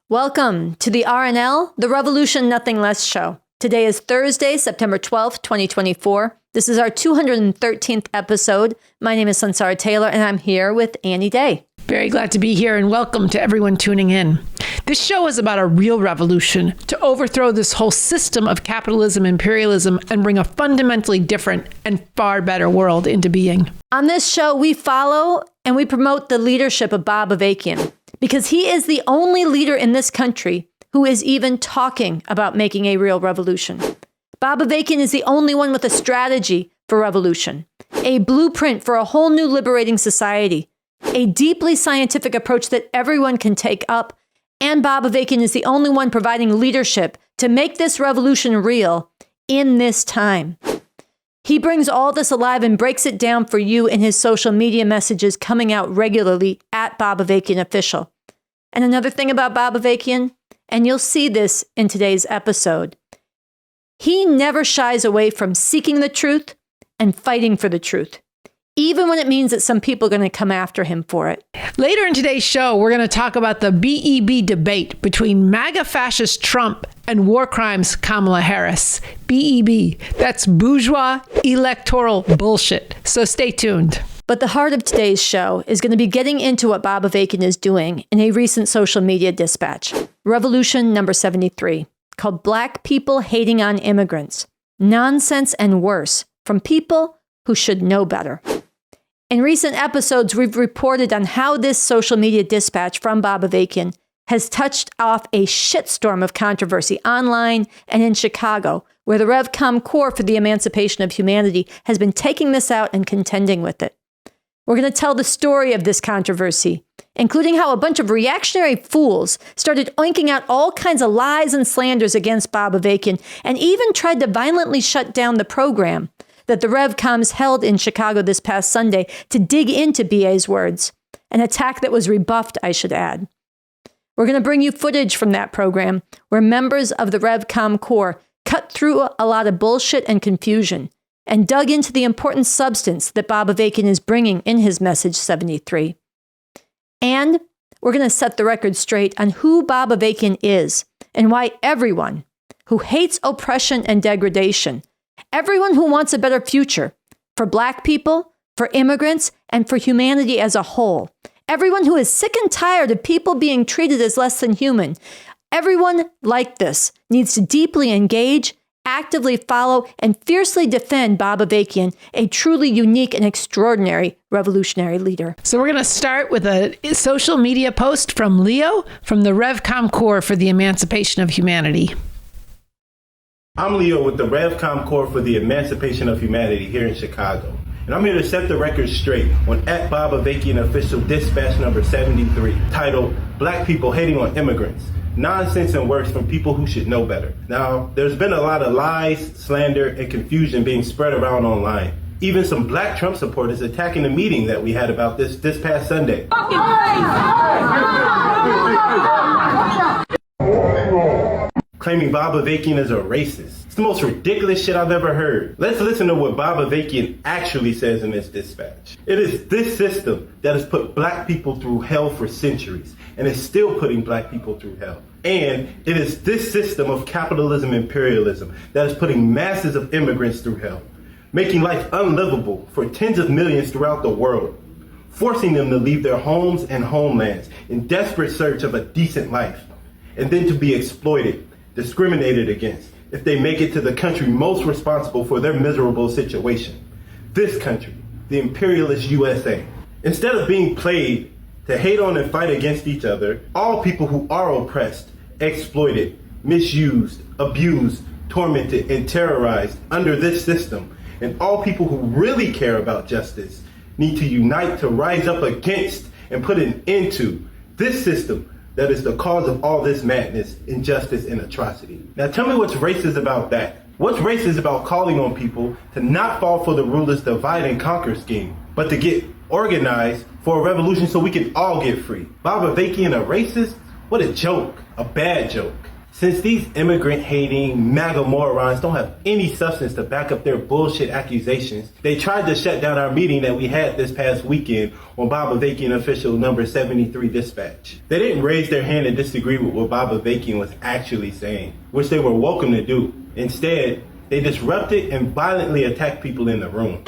Welcome to the RNL, the Revolution Nothing Less show. Today is Thursday, September 12th, 2024. This is our 213th episode. My name is Sansara Taylor, and I'm here with Annie Day. Very glad to be here, and welcome to everyone tuning in. This show is about a real revolution to overthrow this whole system of capitalism, imperialism, and bring a fundamentally different and far better world into being. On this show, we follow and we promote the leadership of BobAvakian, because he is the only leader in this country who is even talking about making a real revolution. BobAvakian is the only one with a strategy for revolution, a blueprint for a whole new liberating society, a deeply scientific approach that everyone can take up, and BobAvakian is the only one providing leadership to make this revolution real in this time. He brings all this alive and breaks it down for you in his social media messages coming out regularly at BobAvakianOfficial. And another thing about BobAvakian, and you'll see this in today's episode, he never shies away from seeking the truth and fighting for the truth, even when it means that some people are going to come after him for it. Later in today's show, we're going to talk about the BEB debate between MAGA fascist Trump and war crimes Kamala Harris. BEB, that's bourgeois electoral bullshit. So stay tuned. But the heart of today's show is going to be getting into what BobAvakian is doing in a recent social media dispatch, Revolution number 73, called Black People Hating on Immigrants, Nonsense and Worse, from people who should know better. In recent episodes, we've reported on how this social media dispatch from BobAvakian has touched off a shitstorm of controversy online and in Chicago, where the REVCOM Corps for the Emancipation of Humanity has been taking this out and contending with it. We're going to tell the story of this controversy, including how a bunch of reactionary fools started oinking out all kinds of lies and slanders against BobAvakian and even tried to violently shut down the program that the REVCOMs held in Chicago this past Sunday to dig into BA's words, an attack that was rebuffed, I should add. We're going to bring you footage from that program where members of the REVCOM Corps cut through a lot of bullshit and confusion and dug into the important substance that BobAvakian is bringing in his message 73. And we're going to set the record straight on who BobAvakian is and why everyone who hates oppression and degradation, everyone who wants a better future for Black people, for immigrants, and for humanity as a whole, everyone who is sick and tired of people being treated as less than human, everyone like this needs to deeply engage, actively follow, and fiercely defend BobAvakian, a truly unique and extraordinary revolutionary leader. So we're going to start with a social media post from Leo from the REVCOM Corps for the Emancipation of Humanity. I'm Leo with the REVCOM Corps for the Emancipation of Humanity here in Chicago. And I'm here to set the record straight on @BobAvakianOfficial dispatch number 73, titled Black People Hating on Immigrants, Nonsense and Worse from People Who Should Know Better. Now, there's been a lot of lies, slander, and confusion being spread around online. Even some Black Trump supporters attacking the meeting that we had about this past Sunday. Claiming BobAvakian is a racist. It's the most ridiculous shit I've ever heard. Let's listen to what BobAvakian actually says in this dispatch. It is this system that has put Black people through hell for centuries and is still putting Black people through hell. And it is this system of capitalism imperialism that is putting masses of immigrants through hell, making life unlivable for tens of millions throughout the world, forcing them to leave their homes and homelands in desperate search of a decent life, and then to be exploited, discriminated against if they make it to the country most responsible for their miserable situation. This country, the imperialist USA. Instead of being played to hate on and fight against each other, all people who are oppressed, exploited, misused, abused, tormented, and terrorized under this system, and all people who really care about justice need to unite to rise up against and put an end to this system that is the cause of all this madness, injustice, and atrocity. Now tell me what's racist about that. What's racist about calling on people to not fall for the rulers' divide and conquer scheme, but to get organized for a revolution so we can all get free? BobAvakian a racist? What a joke, a bad joke. Since these immigrant-hating MAGA morons don't have any substance to back up their bullshit accusations, they tried to shut down our meeting that we had this past weekend on BobAvakianOfficial number 73 dispatch. They didn't raise their hand and disagree with what BobAvakian was actually saying, which they were welcome to do. Instead, they disrupted and violently attacked people in the room.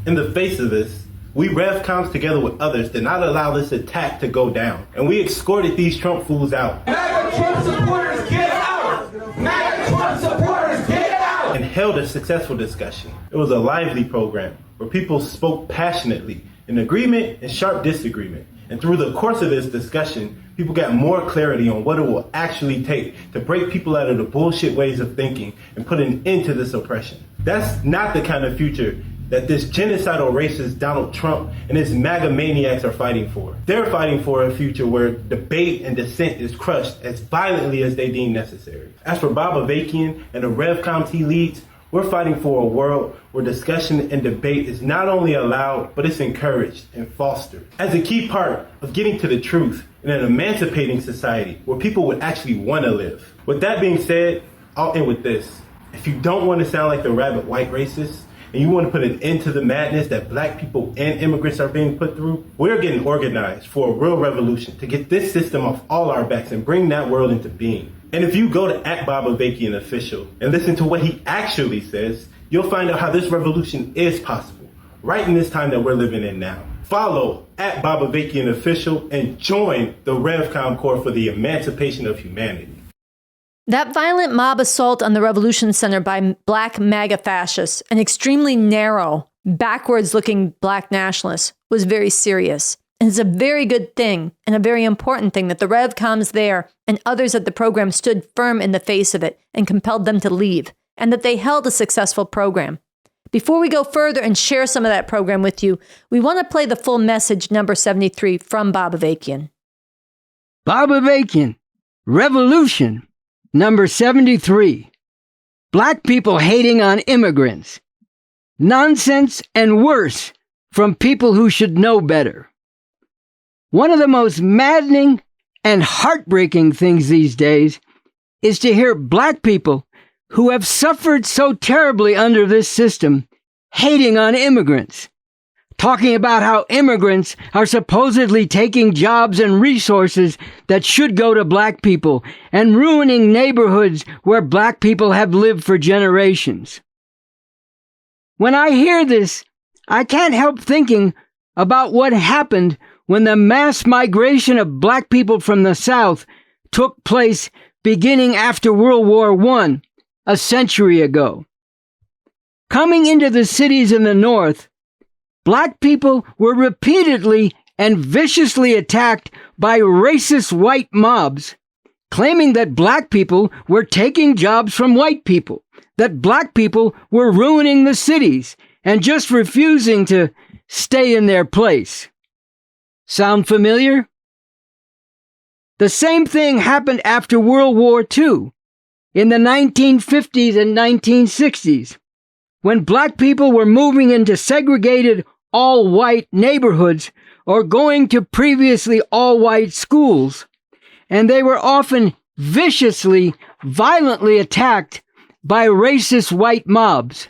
In the face of this, we REVCOMs together with others did not allow this attack to go down, and we escorted these Trump fools out. MAGA Trump supporters, get out! MAGA Trump supporters, get out! And held a successful discussion. It was a lively program where people spoke passionately in agreement and sharp disagreement. And through the course of this discussion, people got more clarity on what it will actually take to break people out of the bullshit ways of thinking and put an end to this oppression. That's not the kind of future that this genocidal racist Donald Trump and his MAGA maniacs are fighting for. They're fighting for a future where debate and dissent is crushed as violently as they deem necessary. As for BobAvakian and the REVCOMs he leads, we're fighting for a world where discussion and debate is not only allowed, but it's encouraged and fostered as a key part of getting to the truth in an emancipating society where people would actually want to live. With that being said, I'll end with this. If you don't want to sound like the rabid white racists, and you want to put an end to the madness that black people and immigrants are being put through, we're getting organized for a real revolution to get this system off all our backs and bring that world into being. And if you go to @BobAvakianOfficial and listen to what he actually says, you'll find out how this revolution is possible, right in this time that we're living in now. Follow @BobAvakianOfficial and join the REVCOM Corps for the emancipation of humanity. That violent mob assault on the Revolution Center by black MAGA fascists and extremely narrow, backwards-looking black nationalists was very serious. And it's a very good thing and a very important thing that the REVCOMs there and others at the program stood firm in the face of it and compelled them to leave, and that they held a successful program. Before we go further and share some of that program with you, we want to play the full message number 73 from BobAvakian. BobAvakian, Revolution. Number 73, Black people hating on immigrants. Nonsense and worse from people who should know better. One of the most maddening and heartbreaking things these days is to hear black people who have suffered so terribly under this system hating on immigrants. Talking about how immigrants are supposedly taking jobs and resources that should go to black people and ruining neighborhoods where black people have lived for generations. When I hear this, I can't help thinking about what happened when the mass migration of black people from the South took place beginning after World War I, a century ago. Coming into the cities in the North, black people were repeatedly and viciously attacked by racist white mobs, claiming that black people were taking jobs from white people, that black people were ruining the cities and just refusing to stay in their place. Sound familiar? The same thing happened after World War II, in the 1950s and 1960s, when black people were moving into segregated all-white neighborhoods or going to previously all-white schools, and they were often viciously, violently attacked by racist white mobs.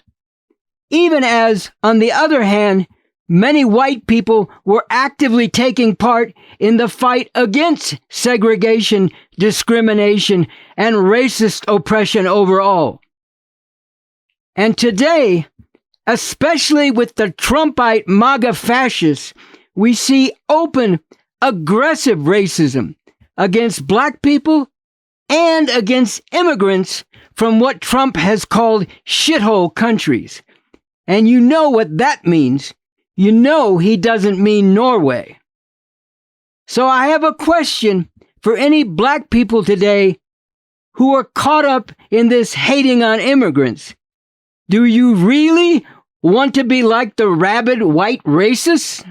Even as, on the other hand, many white people were actively taking part in the fight against segregation, discrimination, and racist oppression overall. And today, especially with the Trumpite MAGA fascists, we see open, aggressive racism against black people and against immigrants from what Trump has called shithole countries. And you know what that means. You know he doesn't mean Norway. So I have a question for any black people today who are caught up in this hating on immigrants. Do you really want to be like the rabid white racists?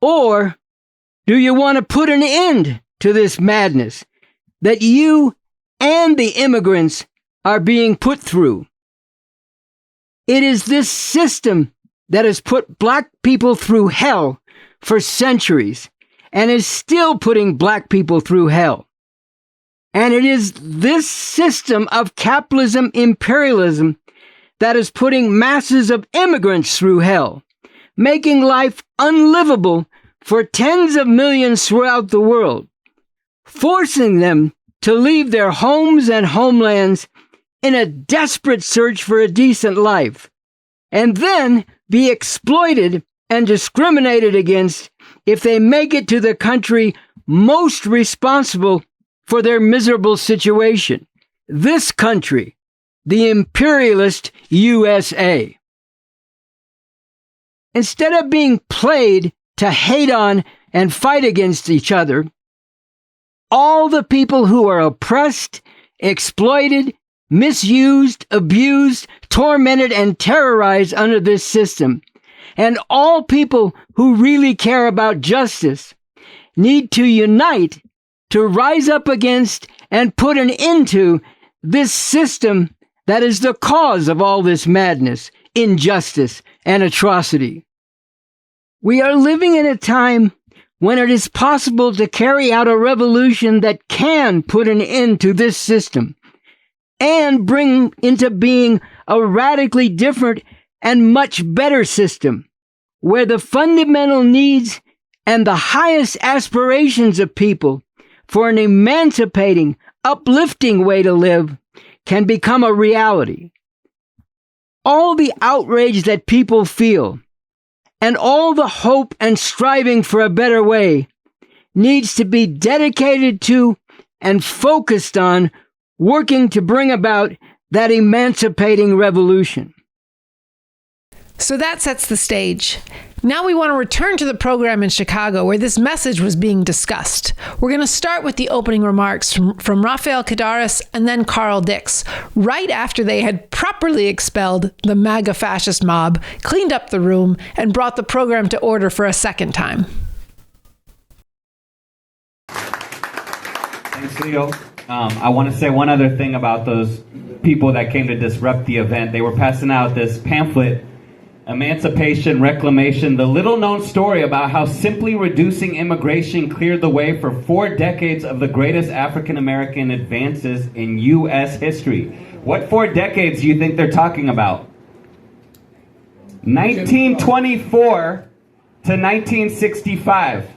Or do you want to put an end to this madness that you and the immigrants are being put through. It is this system that has put black people through hell for centuries and is still putting black people through hell. And it is this system of capitalism imperialism that is putting masses of immigrants through hell, making life unlivable for tens of millions throughout the world, forcing them to leave their homes and homelands in a desperate search for a decent life, and then be exploited and discriminated against if they make it to the country most responsible for their miserable situation. This country, the imperialist USA. Instead of being played to hate on and fight against each other, all the people who are oppressed, exploited, misused, abused, tormented, and terrorized under this system, and all people who really care about justice, need to unite to rise up against and put an end to this system that is the cause of all this madness, injustice, and atrocity. We are living in a time when it is possible to carry out a revolution that can put an end to this system and bring into being a radically different and much better system where the fundamental needs and the highest aspirations of people for an emancipating, uplifting way to live can become a reality. All the outrage that people feel and all the hope and striving for a better way needs to be dedicated to and focused on working to bring about that emancipating revolution. So that sets the stage. Now we want to return to the program in Chicago where this message was being discussed. We're going to start with the opening remarks from Rafael Kadaris and then Carl Dix, right after they had properly expelled the MAGA fascist mob, cleaned up the room, and brought the program to order for a second time. Thanks, Leo. I want to say one other thing about those people that came to disrupt the event. They were passing out this pamphlet, Emancipation, Reclamation, the little-known story about how simply reducing immigration cleared the way for 4 decades of the greatest African-American advances in U.S. history. What 4 decades do you think they're talking about? 1924 to 1965.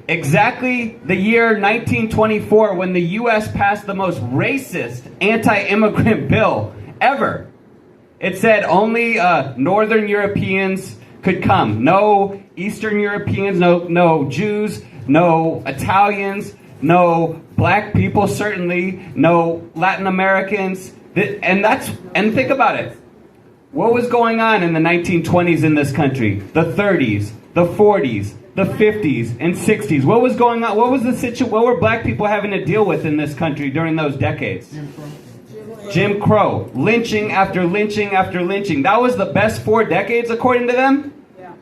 Exactly the year 1924 when the U.S. passed the most racist anti-immigrant bill ever. It said only Northern Europeans could come. No Eastern Europeans, no Jews, no Italians, no black people, certainly, no Latin Americans. And think about it. What was going on in the 1920s in this country? The 30s, the 40s, the 50s, and 60s. What was going on? What was the situation? What were black people having to deal with in this country during those decades? Jim Crow, lynching after lynching after lynching. That was the best 4 decades, according to them? Yeah.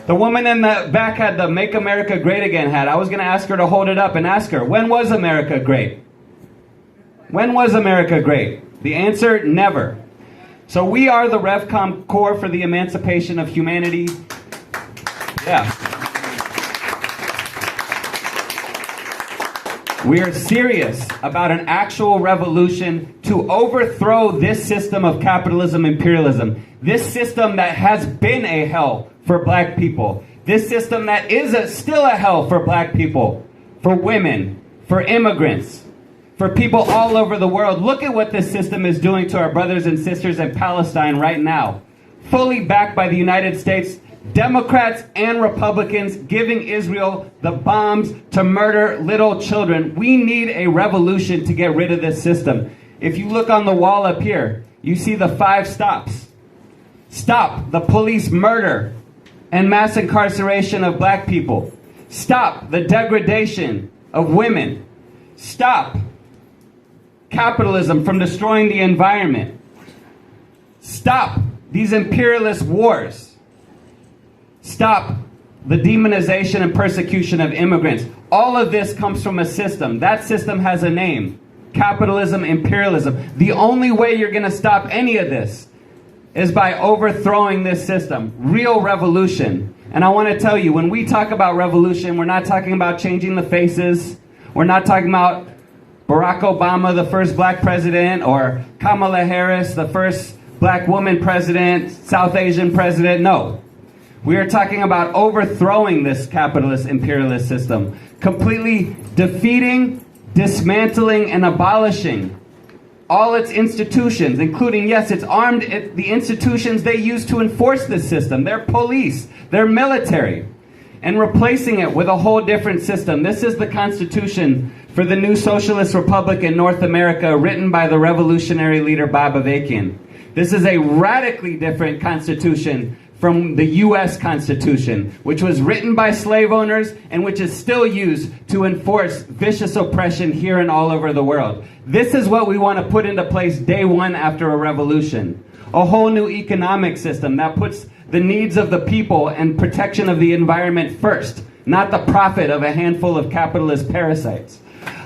The woman in the back had the Make America Great Again hat. I was going to ask her to hold it up and ask her, when was America great? When was America great? The answer, never. So we are the REVCOM Corps for the Emancipation of Humanity. Yeah. We are serious about an actual revolution to overthrow this system of capitalism imperialism. This system that has been a hell for black people. This system that is still a hell for black people, for women, for immigrants, for people all over the world. Look at what this system is doing to our brothers and sisters in Palestine right now. Fully backed by the United States, Democrats and Republicans giving Israel the bombs to murder little children. We need a revolution to get rid of this system. If you look on the wall up here, you see the 5 stops. Stop the police murder and mass incarceration of black people. Stop the degradation of women. Stop capitalism from destroying the environment. Stop these imperialist wars. Stop the demonization and persecution of immigrants. All of this comes from a system. That system has a name. capitalism, imperialism. The only way you're going to stop any of this is by overthrowing this system. Real revolution. And I want to tell you, when we talk about revolution, we're not talking about changing the faces. We're not talking about Barack Obama, the first black president, or Kamala Harris, the first black woman president, South Asian president. No. We are talking about overthrowing this capitalist imperialist system, completely defeating, dismantling, and abolishing all its institutions, including, yes, the institutions they use to enforce this system, their police, their military, and replacing it with a whole different system. This is the Constitution for the new Socialist Republic in North America, written by the revolutionary leader BobAvakian. This is a radically different constitution from the U.S. Constitution, which was written by slave owners and which is still used to enforce vicious oppression here and all over the world. This is what we want to put into place day one after a revolution. A whole new economic system that puts the needs of the people and protection of the environment first, not the profit of a handful of capitalist parasites.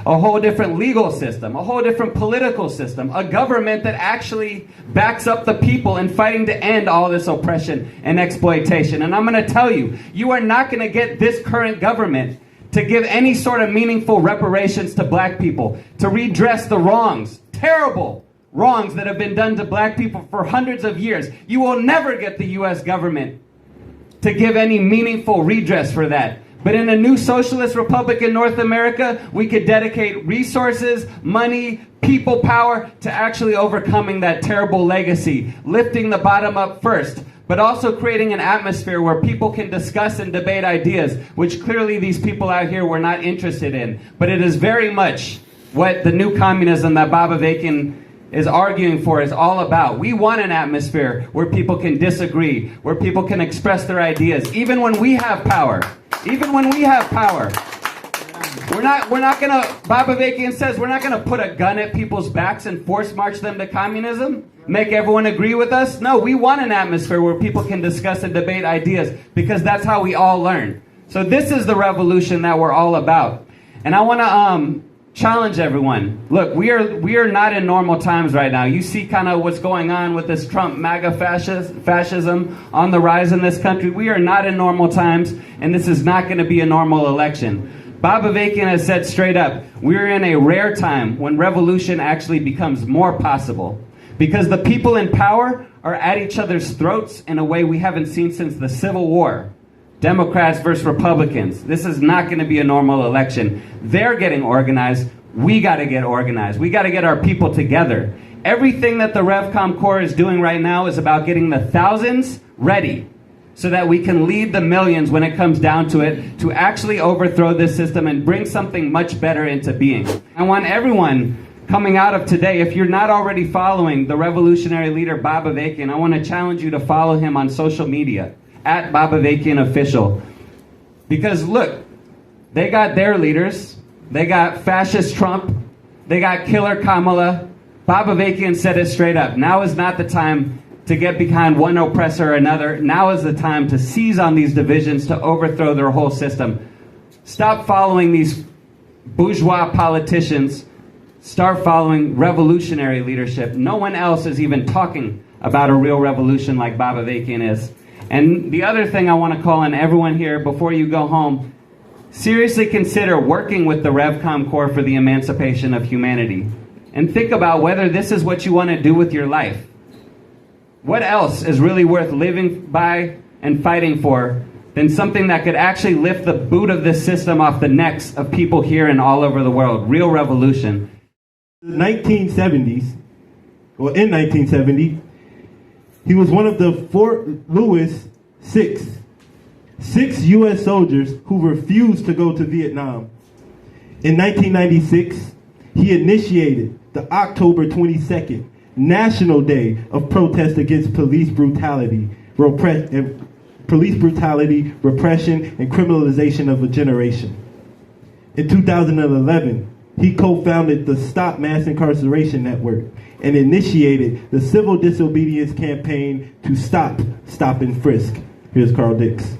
A whole different legal system, a whole different political system, a government that actually backs up the people in fighting to end all this oppression and exploitation. And I'm going to tell you, you are not going to get this current government to give any sort of meaningful reparations to black people, to redress the wrongs, terrible wrongs that have been done to black people for hundreds of years. You will never get the U.S. government to give any meaningful redress for that. But in a new socialist republic in North America, we could dedicate resources, money, people power to actually overcoming that terrible legacy, lifting the bottom up first, but also creating an atmosphere where people can discuss and debate ideas, which clearly these people out here were not interested in. But it is very much what the new communism that BobAvakian is arguing for is all about. We want an atmosphere where people can disagree, where people can express their ideas, even when we have power. Even when we have power. We're not gonna, BobAvakian says, we're not gonna put a gun at people's backs and force march them to communism, make everyone agree with us. No, we want an atmosphere where people can discuss and debate ideas, because that's how we all learn. So this is the revolution that we're all about. And I wanna challenge everyone. Look, we are not in normal times right now. You see kind of what's going on with this Trump MAGA fascism on the rise in this country. We are not in normal times, and this is not going to be a normal election. BobAvakian has said straight up, we're in a rare time when revolution actually becomes more possible, because the people in power are at each other's throats in a way we haven't seen since the Civil War. Democrats versus Republicans. This is not going to be a normal election. They're getting organized. We got to get organized. We got to get our people together. Everything that the REVCOM Corps is doing right now is about getting the thousands ready so that we can lead the millions when it comes down to it, to actually overthrow this system and bring something much better into being. I want everyone coming out of today, if you're not already following the revolutionary leader BobAvakian, I want to challenge you to follow him on social media. At BobAvakianOfficial. Because look, they got their leaders. They got fascist Trump. They got killer Kamala. BobAvakian said it straight up. Now is not the time to get behind one oppressor or another. Now is the time to seize on these divisions, to overthrow their whole system. Stop following these bourgeois politicians. Start following revolutionary leadership. No one else is even talking about a real revolution like BobAvakian is. And the other thing I want to call on everyone here before you go home, seriously consider working with the REVCOM Corps for the emancipation of humanity. And think about whether this is what you want to do with your life. What else is really worth living by and fighting for than something that could actually lift the boot of this system off the necks of people here and all over the world? Real revolution. In the 1970s, or in 1970, he was one of the Fort Lewis six U.S. soldiers who refused to go to Vietnam. In 1996, he initiated the October 22nd National Day of Protest against police brutality, repression, and criminalization of a generation. In 2011, he co-founded the Stop Mass Incarceration Network and initiated the civil disobedience campaign to stop, stop, and frisk. Here's Carl Dix.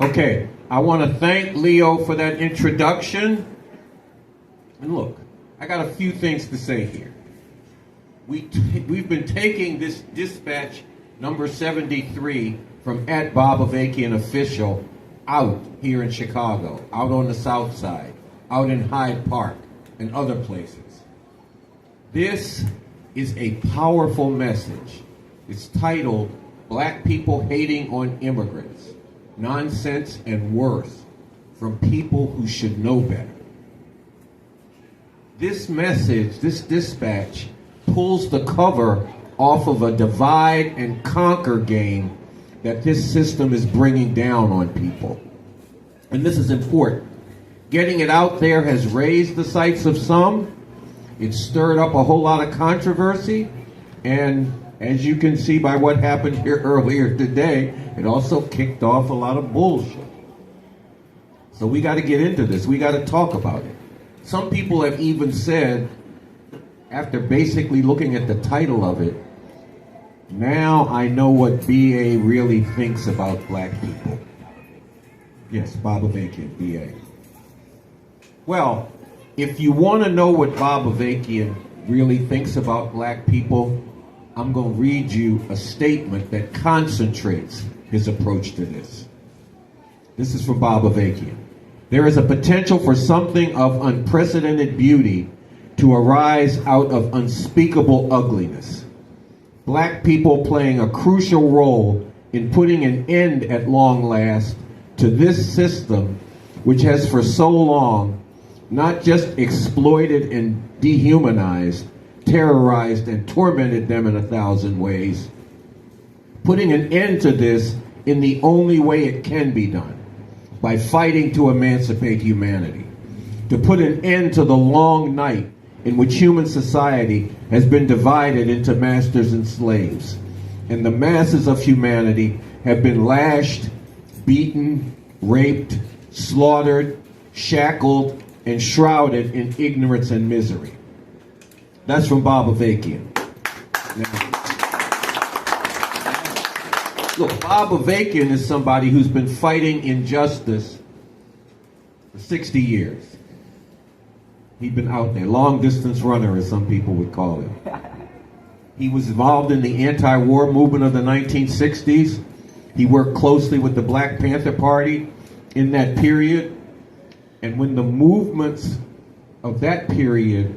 Okay, I want to thank Leo for that introduction. And look, I got a few things to say here. We've been taking this dispatch number 73 from @BobAvakianOfficial out here in Chicago, out on the South Side, out in Hyde Park, and other places. This is a powerful message. It's titled, "Black People Hating on Immigrants, Nonsense and Worse from People Who Should Know Better." This message, this dispatch, pulls the cover off of a divide and conquer game that this system is bringing down on people. And this is important. Getting it out there has raised the sights of some. It's stirred up a whole lot of controversy. And as you can see by what happened here earlier today, it also kicked off a lot of bullshit. So we got to get into this. We got to talk about it. Some people have even said, after basically looking at the title of it, now I know what BA really thinks about black people. Yes, BobAvakian, BA. Well, if you want to know what BobAvakian really thinks about black people, I'm going to read you a statement that concentrates his approach to this. This is from BobAvakian. "There is a potential for something of unprecedented beauty to arise out of unspeakable ugliness. Black people playing a crucial role in putting an end at long last to this system which has for so long not just exploited and dehumanized, terrorized and tormented them in 1,000 ways, putting an end to this in the only way it can be done, by fighting to emancipate humanity, to put an end to the long night in which human society has been divided into masters and slaves, and the masses of humanity have been lashed, beaten, raped, slaughtered, shackled, and shrouded in ignorance and misery." That's from BobAvakian. Now, look, BobAvakian is somebody who's been fighting injustice for 60 years. He's been out there, long distance runner as some people would call him. He was involved in the anti-war movement of the 1960s. He worked closely with the Black Panther Party in that period. And when the movements of that period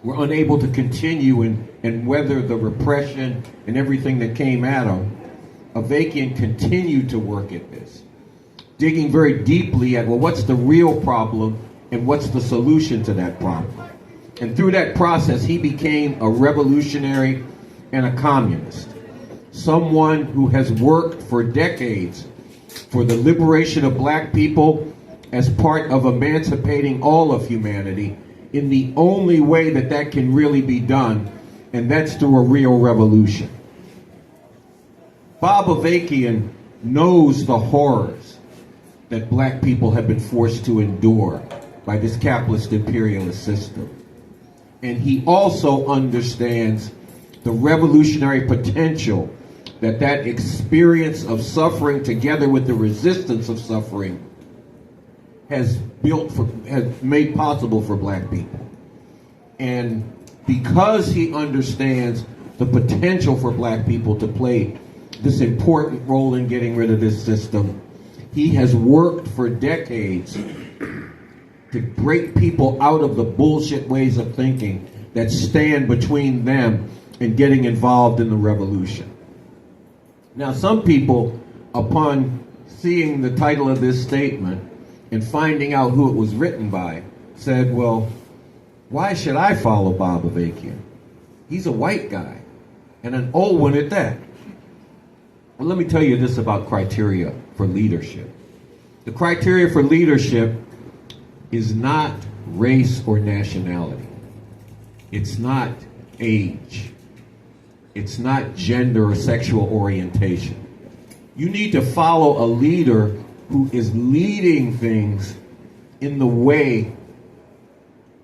were unable to continue and weather the repression and everything that came at them, Avakian continued to work at this, digging very deeply at, well, what's the real problem and what's the solution to that problem? And through that process, he became a revolutionary and a communist, someone who has worked for decades for the liberation of black people as part of emancipating all of humanity in the only way that that can really be done, and that's through a real revolution. BobAvakian knows the horrors that black people have been forced to endure by this capitalist imperialist system. And he also understands the revolutionary potential that that experience of suffering together with the resistance of suffering has made possible for black people. And because he understands the potential for black people to play this important role in getting rid of this system, he has worked for decades to break people out of the bullshit ways of thinking that stand between them and getting involved in the revolution. Now, some people, upon seeing the title of this statement and finding out who it was written by, said, well, why should I follow BobAvakian? He's a white guy, and an old one at that. Well, let me tell you this about criteria for leadership. The criteria for leadership is not race or nationality. It's not age. It's not gender or sexual orientation. You need to follow a leader who is leading things in the way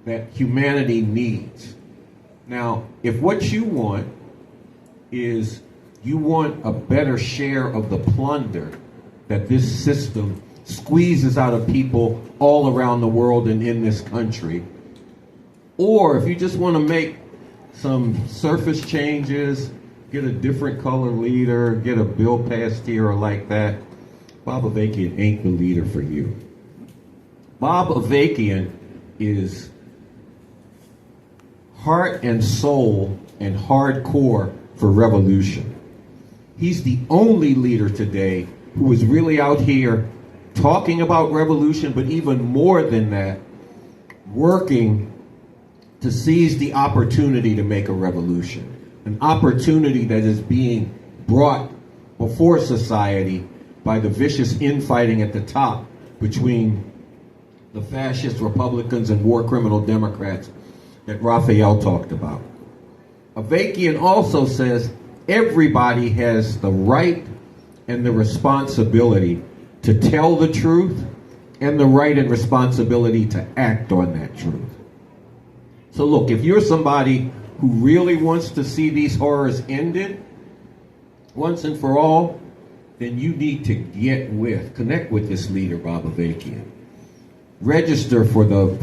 that humanity needs. Now, if what you want is you want a better share of the plunder that this system squeezes out of people all around the world and in this country. Or if you just want to make some surface changes, get a different color leader, get a bill passed here or like that, BobAvakian ain't the leader for you. BobAvakian is heart and soul and hardcore for revolution. He's the only leader today who is really out here talking about revolution, but even more than that, working to seize the opportunity to make a revolution. An opportunity that is being brought before society by the vicious infighting at the top between the fascist Republicans and war criminal Democrats that Rafael talked about. Avakian also says everybody has the right and the responsibility to tell the truth and the right and responsibility to act on that truth. So look, if you're somebody who really wants to see these horrors ended once and for all, then you need to connect with this leader, BobAvakian.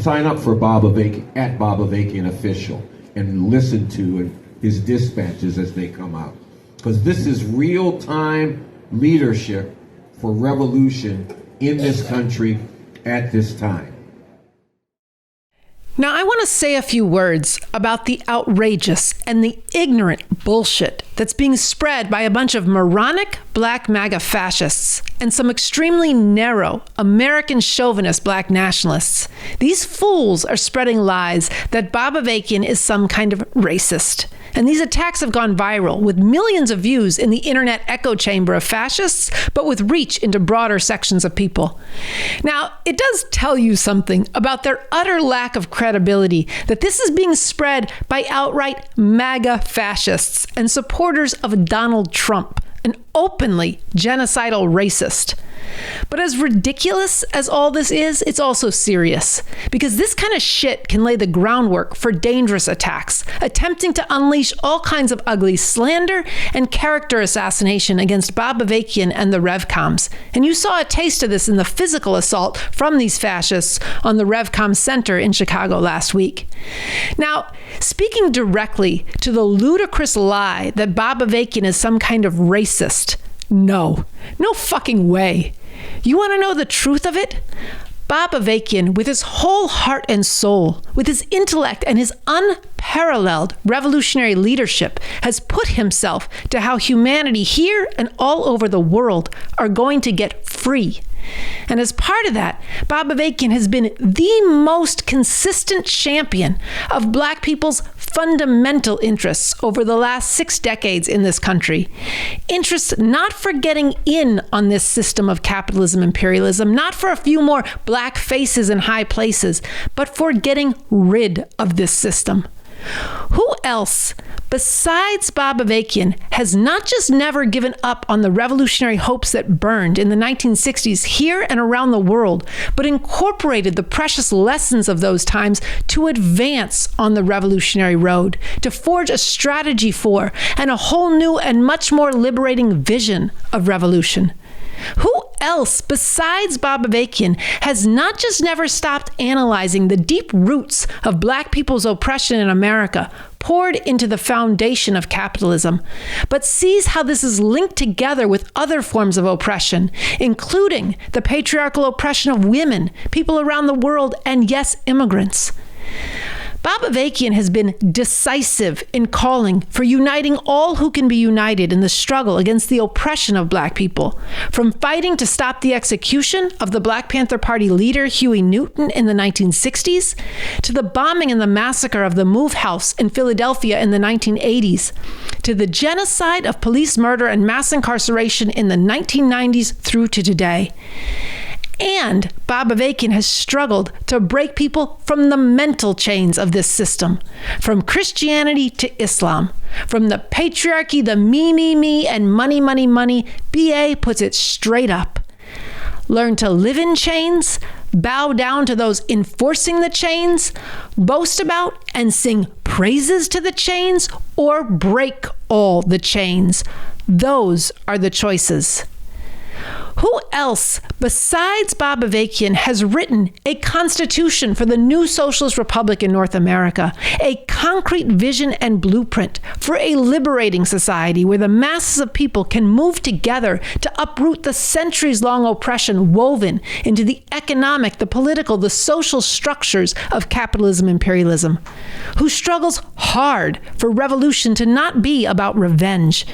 Sign up for BobAvakian at BobAvakianOfficial and listen to his dispatches as they come out. Because this is real-time leadership for revolution in this country at this time. Now, I want to say a few words about the outrageous and the ignorant bullshit that's being spread by a bunch of moronic black MAGA fascists and some extremely narrow American chauvinist black nationalists. These fools are spreading lies that BobAvakian is some kind of racist. And these attacks have gone viral with millions of views in the internet echo chamber of fascists, but with reach into broader sections of people. Now, it does tell you something about their utter lack of credibility that this is being spread by outright MAGA fascists and supporters of Donald Trump, an openly genocidal racist. But as ridiculous as all this is, it's also serious, because this kind of shit can lay the groundwork for dangerous attacks, attempting to unleash all kinds of ugly slander and character assassination against BobAvakian and the REVCOMs. And you saw a taste of this in the physical assault from these fascists on the REVCOM Center in Chicago last week. Now, speaking directly to the ludicrous lie that BobAvakian is some kind of racist, no fucking way. You want to know the truth of it? BobAvakian, with his whole heart and soul, with his intellect and his unparalleled revolutionary leadership, has put himself to how humanity here and all over the world are going to get free. And as part of that, BobAvakian has been the most consistent champion of black people's fundamental interests over the last 6 decades in this country. Interests not for getting in on this system of capitalism imperialism, not for a few more black faces in high places, but for getting rid of this system. Who else besides BobAvakian has not just never given up on the revolutionary hopes that burned in the 1960s here and around the world, but incorporated the precious lessons of those times to advance on the revolutionary road, to forge a strategy for and a whole new and much more liberating vision of revolution? Who else besides BobAvakian has not just never stopped analyzing the deep roots of black people's oppression in America, poured into the foundation of capitalism, but sees how this is linked together with other forms of oppression, including the patriarchal oppression of women, people around the world, and yes, immigrants? BobAvakian has been decisive in calling for uniting all who can be united in the struggle against the oppression of black people, from fighting to stop the execution of the Black Panther Party leader Huey Newton in the 1960s, to the bombing and the massacre of the Move House in Philadelphia in the 1980s, to the genocide of police murder and mass incarceration in the 1990s through to today. And BobAvakian has struggled to break people from the mental chains of this system, from Christianity to Islam, from the patriarchy, the me, and money. BA puts it straight up. Learn to live in chains, bow down to those enforcing the chains, boast about and sing praises to the chains, or break all the chains. Those are the choices. Who else besides Bob Avakian has written a constitution for the new socialist republic in North America, a concrete vision and blueprint for a liberating society where the masses of people can move together to uproot the centuries-long oppression woven into the economic, the political, the social structures of capitalism imperialism? Who struggles hard for revolution to not be about revenge?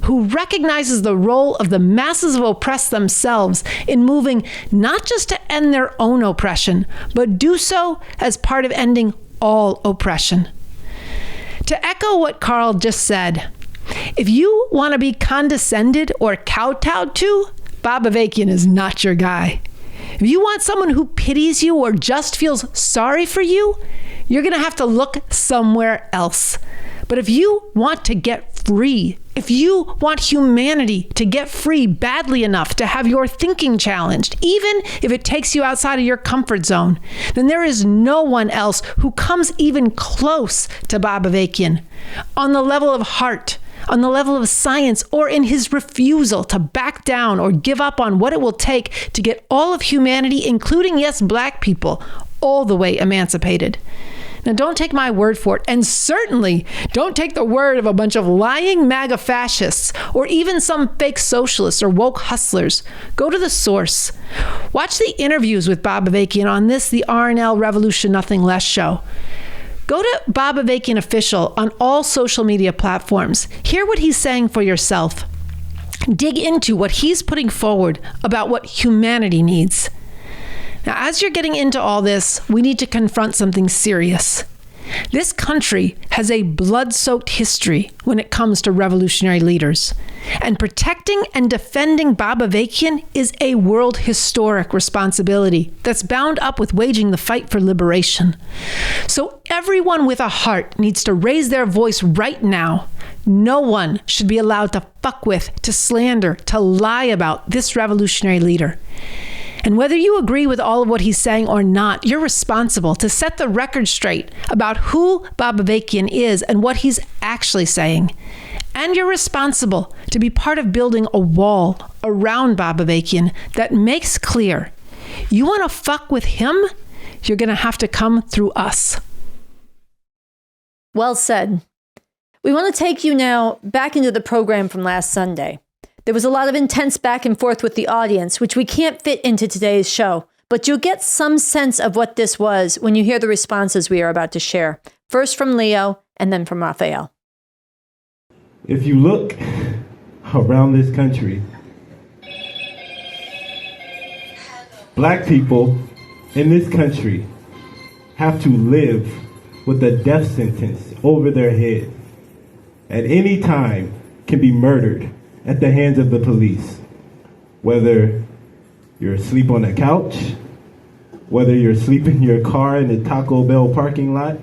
Who recognizes the role of the masses of oppressed themselves in moving not just to end their own oppression, but do so as part of ending all oppression. To echo what Carl just said, if you want to be condescended or kowtowed to, Bob Avakian is not your guy. If you want someone who pities you or just feels sorry for you, you're going to have to look somewhere else. But if you want to get free, if you want humanity to get free badly enough to have your thinking challenged, even if it takes you outside of your comfort zone, then there is no one else who comes even close to Bob Avakian on the level of heart, on the level of science, or in his refusal to back down or give up on what it will take to get all of humanity, including, yes, black people, all the way emancipated. Now, don't take my word for it, and certainly don't take the word of a bunch of lying MAGA fascists or even some fake socialists or woke hustlers. Go to the source. Watch the interviews with Bob Avakian on this, the RNL Revolution Nothing Less show. Go to BobAvakianOfficial on all social media platforms. Hear what he's saying for yourself. Dig into what he's putting forward about what humanity needs. Now, as you're getting into all this, we need to confront something serious. This country has a blood-soaked history when it comes to revolutionary leaders. And protecting and defending Bob Avakian is a world historic responsibility that's bound up with waging the fight for liberation. So everyone with a heart needs to raise their voice right now. No one should be allowed to fuck with, to slander, to lie about this revolutionary leader. And whether you agree with all of what he's saying or not, you're responsible to set the record straight about who Bob Avakian is and what he's actually saying. And you're responsible to be part of building a wall around Bob Avakian that makes clear, you want to fuck with him, you're going to have to come through us. Well said. We want to take you now back into the program from last Sunday. There was a lot of intense back and forth with the audience, which we can't fit into today's show, but you'll get some sense of what this was when you hear the responses we are about to share. First from Leo, and then from Rafael. If you look around this country, black people in this country have to live with a death sentence over their head. At any time can be murdered at the hands of the police. Whether you're asleep on a couch, whether you're asleep in your car in the Taco Bell parking lot,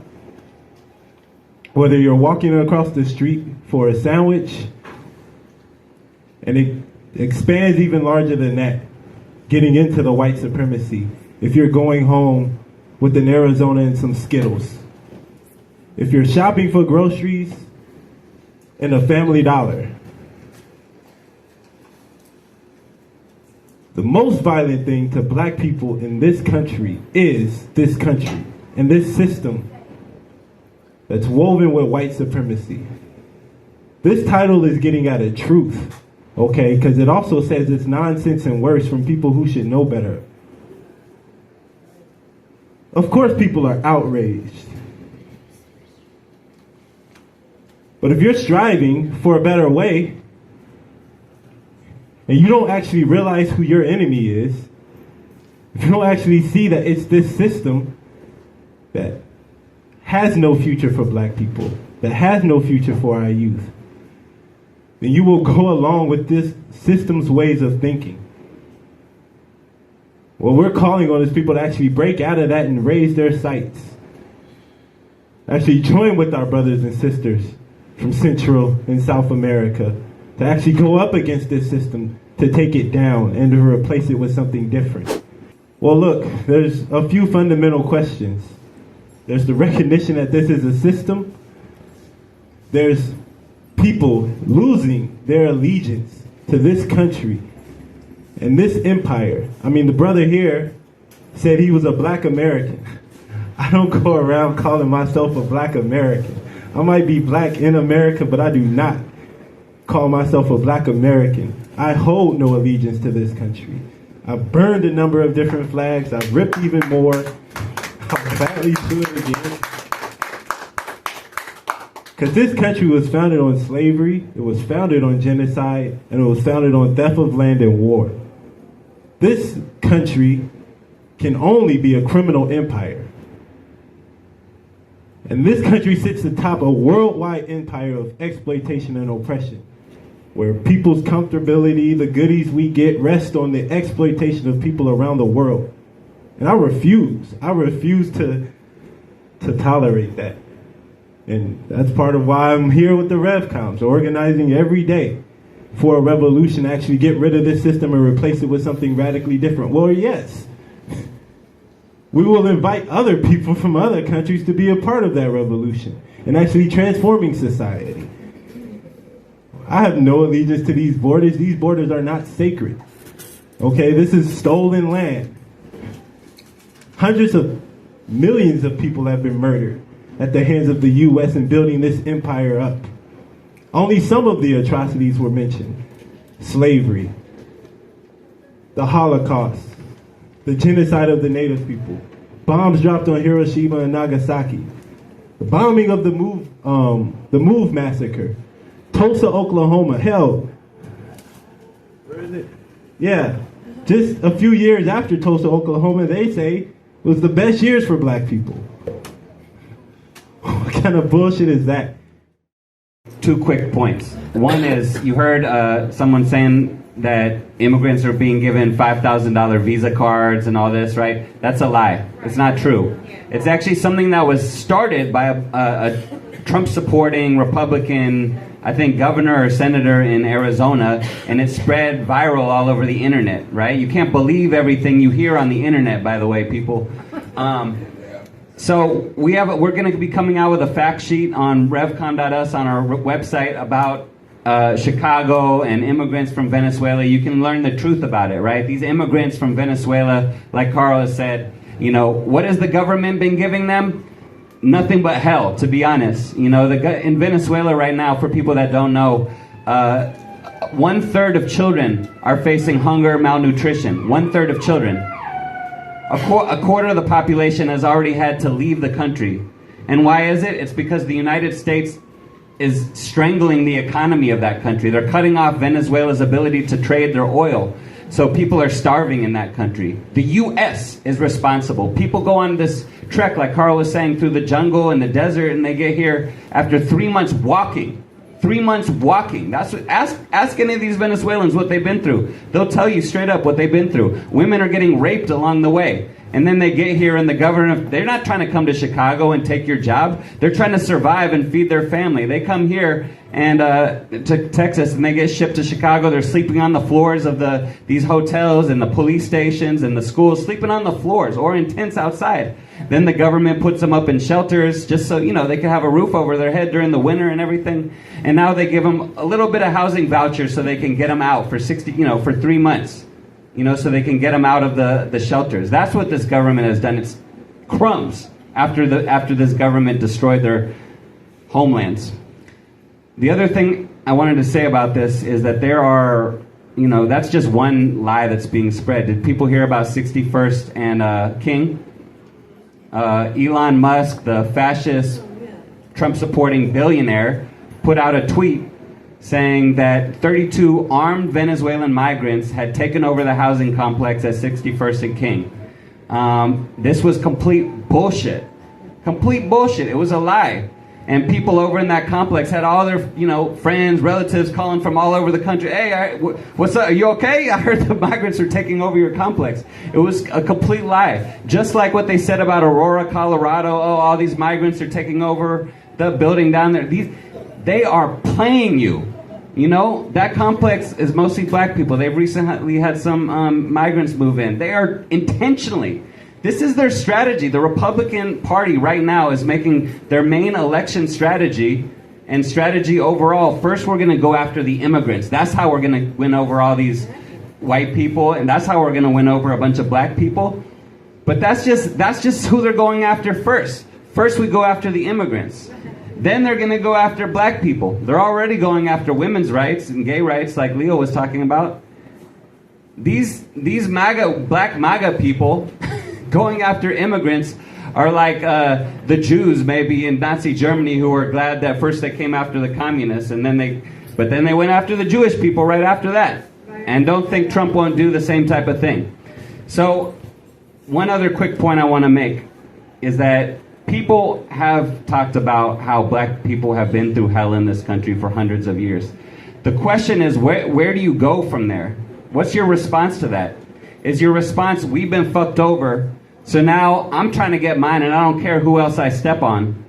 whether you're walking across the street for a sandwich, and it expands even larger than that, getting into the white supremacy. If you're going home with an Arizona and some Skittles, if you're shopping for groceries in a Family Dollar, the most violent thing to black people in this country is this country and this system that's woven with white supremacy. This title is getting at a truth, okay? Because it also says it's nonsense and worse from people who should know better. Of course people are outraged. But if you're striving for a better way, and you don't actually realize who your enemy is, if you don't actually see that it's this system that has no future for black people, that has no future for our youth, then you will go along with this system's ways of thinking. What we're calling on is people to actually break out of that and raise their sights. Actually join with our brothers and sisters from Central and South America to actually go up against this system, to take it down and to replace it with something different. Well, look, there's a few fundamental questions. There's the recognition that this is a system. There's people losing their allegiance to this country And this empire, the brother here said he was a black American. I don't go around calling myself a black American. I might be black in America, but I do not call myself a black American. I hold no allegiance to this country. I've burned a number of different flags. I've ripped even more. I'll gladly do it again. Because this country was founded on slavery, it was founded on genocide, and it was founded on theft of land and war. This country can only be a criminal empire. And this country sits atop a worldwide empire of exploitation and oppression, where people's comfortability, the goodies we get, rest on the exploitation of people around the world. And I refuse to tolerate that. And that's part of why I'm here with the REVCOMs, organizing every day for a revolution, actually get rid of this system and replace it with something radically different. Well, yes. We will invite other people from other countries to be a part of that revolution and actually transforming society. I have no allegiance to these borders. These borders are not sacred. Okay, this is stolen land. Hundreds of millions of people have been murdered at the hands of the U.S. in building this empire up. Only some of the atrocities were mentioned. Slavery, the Holocaust, the genocide of the native people, bombs dropped on Hiroshima and Nagasaki, the bombing of the Move massacre, Tulsa, Oklahoma, hell, where is it? Yeah, just a few years after Tulsa, Oklahoma, they say was the best years for black people. What kind of bullshit is that? 2 quick points. One is, you heard someone saying that immigrants are being given $5,000 Visa cards and all this, right? That's a lie. It's not true. It's actually something that was started by a Trump-supporting Republican, I think, governor or senator in Arizona, and it spread viral all over the internet, right? You can't believe everything you hear on the internet, by the way, people. So we're going to be coming out with a fact sheet on revcom.us on our website about Chicago and immigrants from Venezuela. You can learn the truth about it, right? These immigrants from Venezuela, like Carl has said, what has the government been giving them? Nothing but hell, to be honest. In Venezuela right now, for people that don't know, 1/3 of children are facing hunger, malnutrition. 1/3 of children. A quarter of the population has already had to leave the country. And why is it? It's because the United States is strangling the economy of that country. They're cutting off Venezuela's ability to trade their oil. So people are starving in that country. The U.S. is responsible. People go on this trek, like Carl was saying, through the jungle and the desert, and they get here after 3 months walking. 3 months walking. Ask any of these Venezuelans what they've been through. They'll tell you straight up what they've been through. Women are getting raped along the way. And then they get here and the governor, they're not trying to come to Chicago and take your job. They're trying to survive and feed their family. They come here and to Texas and they get shipped to Chicago. They're sleeping on the floors of these hotels and the police stations and the schools, sleeping on the floors or in tents outside. Then the government puts them up in shelters just so, they can have a roof over their head during the winter and everything. And now they give them a little bit of housing vouchers so they can get them out for for 3 months. So they can get them out of the shelters. That's what this government has done. It's crumbs after this government destroyed their homelands. The other thing I wanted to say about this is that there are, that's just one lie that's being spread. Did people hear about 61st and King? Elon Musk, the fascist, Trump-supporting billionaire, put out a tweet saying that 32 armed Venezuelan migrants had taken over the housing complex at 61st and King. This was complete bullshit. Complete bullshit. It was a lie. And people over in that complex had all their, friends, relatives calling from all over the country. Hey, what's up? Are you okay? I heard the migrants are taking over your complex. It was a complete lie. Just like what they said about Aurora, Colorado. Oh, all these migrants are taking over the building down there. They are playing you. That complex is mostly black people. They've recently had some migrants move in. They are intentionally. This is their strategy. The Republican Party right now is making their main election strategy and strategy overall. First, we're going to go after the immigrants. That's how we're going to win over all these white people, and that's how we're going to win over a bunch of black people. But that's just who they're going after first. First we go after the immigrants. Then they're going to go after black people. They're already going after women's rights and gay rights, like Leo was talking about. These black MAGA people going after immigrants are like the Jews maybe in Nazi Germany who were glad that first they came after the communists, and then they went after the Jewish people right after that. And don't think Trump won't do the same type of thing. So one other quick point I want to make is that people have talked about how black people have been through hell in this country for hundreds of years. The question is, where do you go from there? What's your response to that? Is your response, we've been fucked over, so now I'm trying to get mine and I don't care who else I step on?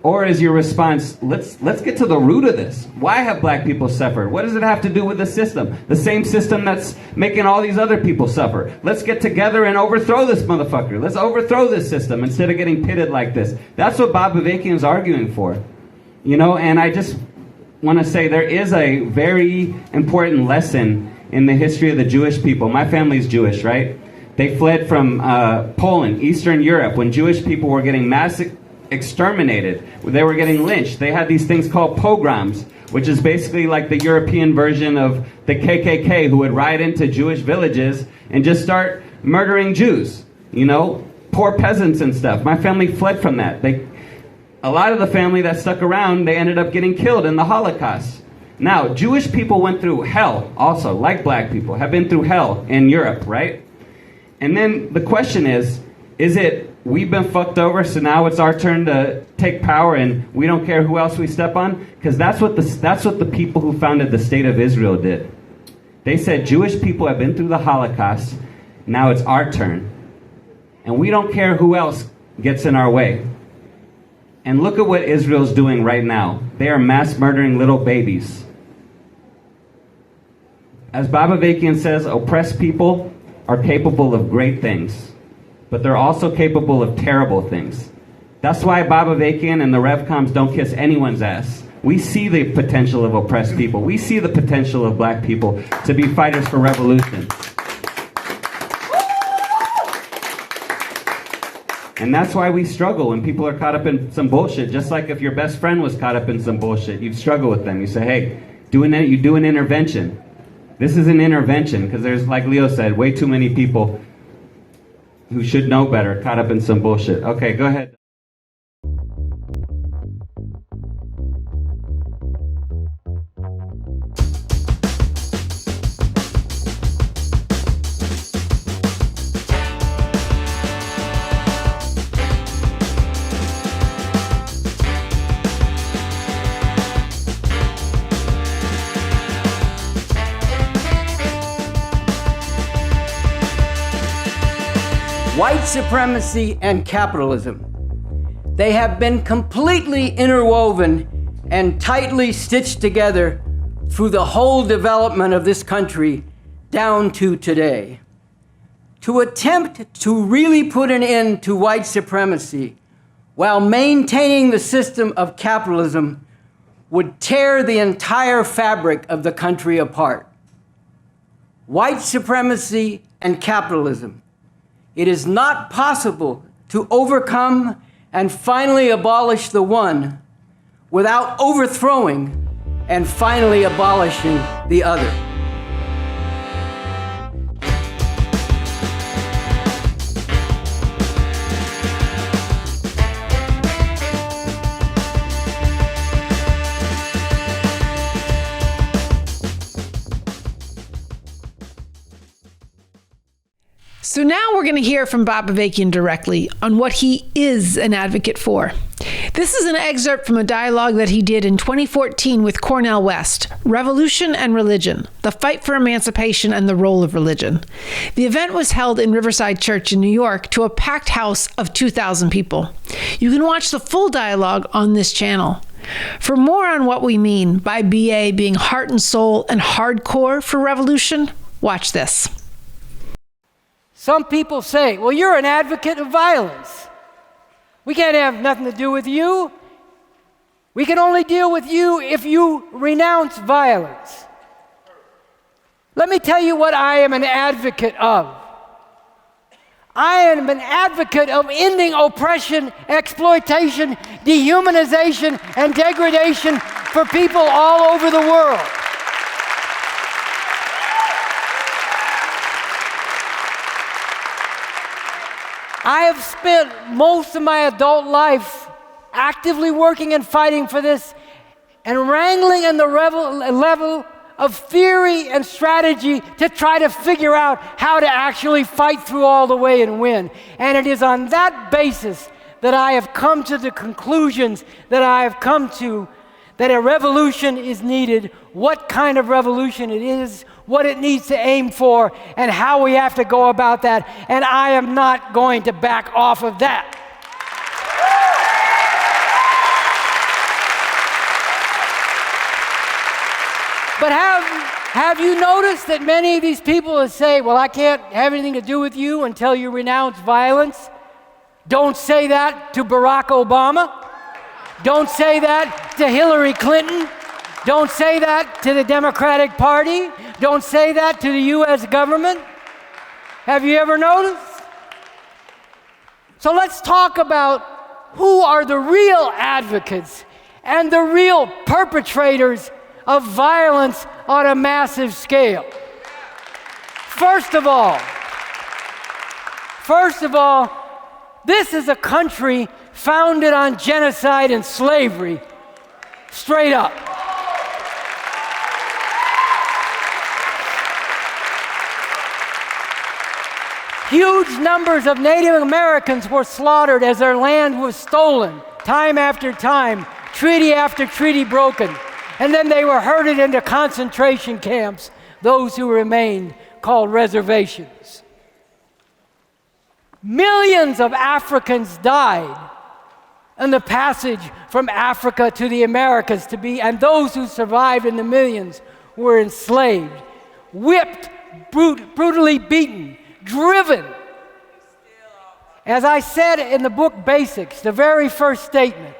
Or is your response, let's get to the root of this. Why have black people suffered? What does it have to do with the system? The same system that's making all these other people suffer. Let's get together and overthrow this motherfucker. Let's overthrow this system instead of getting pitted like this. That's what BobAvakian is arguing for. You know, and I just want to say there is a very important lesson in the history of the Jewish people. My family's Jewish, right? They fled from Poland, Eastern Europe, when Jewish people were getting exterminated. They were getting lynched. They had these things called pogroms, which is basically like the European version of the KKK, who would ride into Jewish villages and just start murdering Jews, you know, poor peasants and stuff. My family fled from that. A lot of the family that stuck around, they ended up getting killed in the Holocaust. Now, Jewish people went through hell also, like black people, have been through hell in Europe, right? And then the question is it we've been fucked over, so now it's our turn to take power and we don't care who else we step on? Because that's what the people who founded the State of Israel did. They said Jewish people have been through the Holocaust, now it's our turn. And we don't care who else gets in our way. And look at what Israel's doing right now. They are mass murdering little babies. As BobAvakian says, oppressed people are capable of great things, but they're also capable of terrible things. That's why BobAvakian and the REVCOMs don't kiss anyone's ass. We see the potential of oppressed people. We see the potential of black people to be fighters for revolution. And that's why we struggle when people are caught up in some bullshit. Just like if your best friend was caught up in some bullshit, you'd struggle with them. You say, hey, you do an intervention. This is an intervention because there's, like Leo said, way too many people who should know better caught up in some bullshit. Okay, go ahead. White supremacy and capitalism. They have been completely interwoven and tightly stitched together through the whole development of this country down to today. To attempt to really put an end to white supremacy while maintaining the system of capitalism would tear the entire fabric of the country apart. White supremacy and capitalism. It is not possible to overcome and finally abolish the one without overthrowing and finally abolishing the other. So now we're going to hear from BobAvakian directly on what he is an advocate for. This is an excerpt from a dialogue that he did in 2014 with Cornel West, Revolution and Religion, the Fight for Emancipation and the Role of Religion. The event was held in Riverside Church in New York to a packed house of 2,000 people. You can watch the full dialogue on this channel. For more on what we mean by BA being heart and soul and hardcore for revolution, watch this. Some people say, well, you're an advocate of violence. We can't have nothing to do with you. We can only deal with you if you renounce violence. Let me tell you what I am an advocate of. I am an advocate of ending oppression, exploitation, dehumanization, and degradation for people all over the world. I have spent most of my adult life actively working and fighting for this and wrangling in the level of theory and strategy to try to figure out how to actually fight through all the way and win. And it is on that basis that I have come to the conclusions that I have come to, that a revolution is needed, what kind of revolution it is, what it needs to aim for, and how we have to go about that. And I am not going to back off of that. But have you noticed that many of these people say, well, I can't have anything to do with you until you renounce violence? Don't say that to Barack Obama. Don't say that to Hillary Clinton. Don't say that to the Democratic Party. Don't say that to the U.S. government. Have you ever noticed? So let's talk about who are the real advocates and the real perpetrators of violence on a massive scale. First of all, this is a country founded on genocide and slavery, straight up. Huge numbers of Native Americans were slaughtered as their land was stolen, time after time, treaty after treaty broken. And then they were herded into concentration camps, those who remained, called reservations. Millions of Africans died in the passage from Africa to the Americas and those who survived in the millions were enslaved, whipped, brutally beaten, driven. As I said in the book Basics, the very first statement,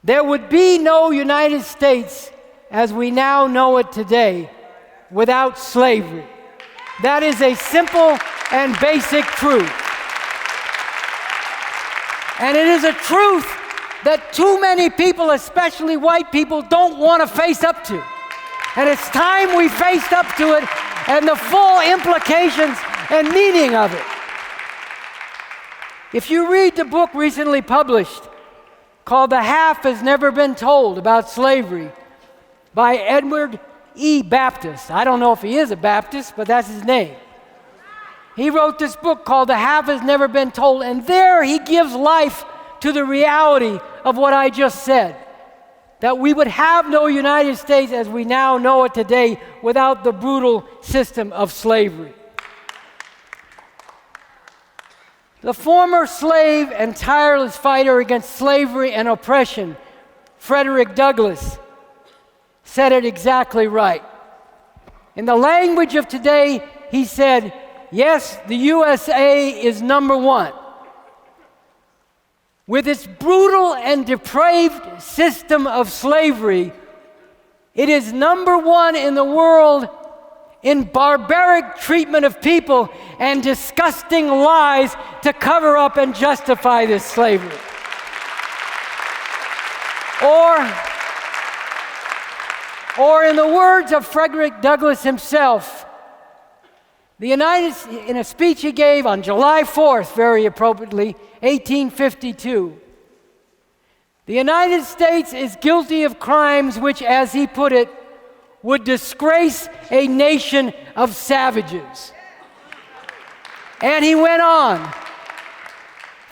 there would be no United States as we now know it today without slavery. That is a simple and basic truth. And it is a truth that too many people, especially white people, don't want to face up to. And it's time we faced up to it and the full implications and meaning of it. If you read the book recently published called The Half Has Never Been Told About Slavery by Edward E. Baptist. I don't know if he is a Baptist, but that's his name. He wrote this book called The Half Has Never Been Told, and there he gives life to the reality of what I just said, that we would have no United States as we now know it today without the brutal system of slavery. The former slave and tireless fighter against slavery and oppression, Frederick Douglass, said it exactly right. In the language of today, he said, yes, the USA is number one. With its brutal and depraved system of slavery, it is number one in the world in barbaric treatment of people and disgusting lies to cover up and justify this slavery. Or in the words of Frederick Douglass himself, in a speech he gave on July 4th, very appropriately, 1852, the United States is guilty of crimes which, as he put it, would disgrace a nation of savages. And he went on,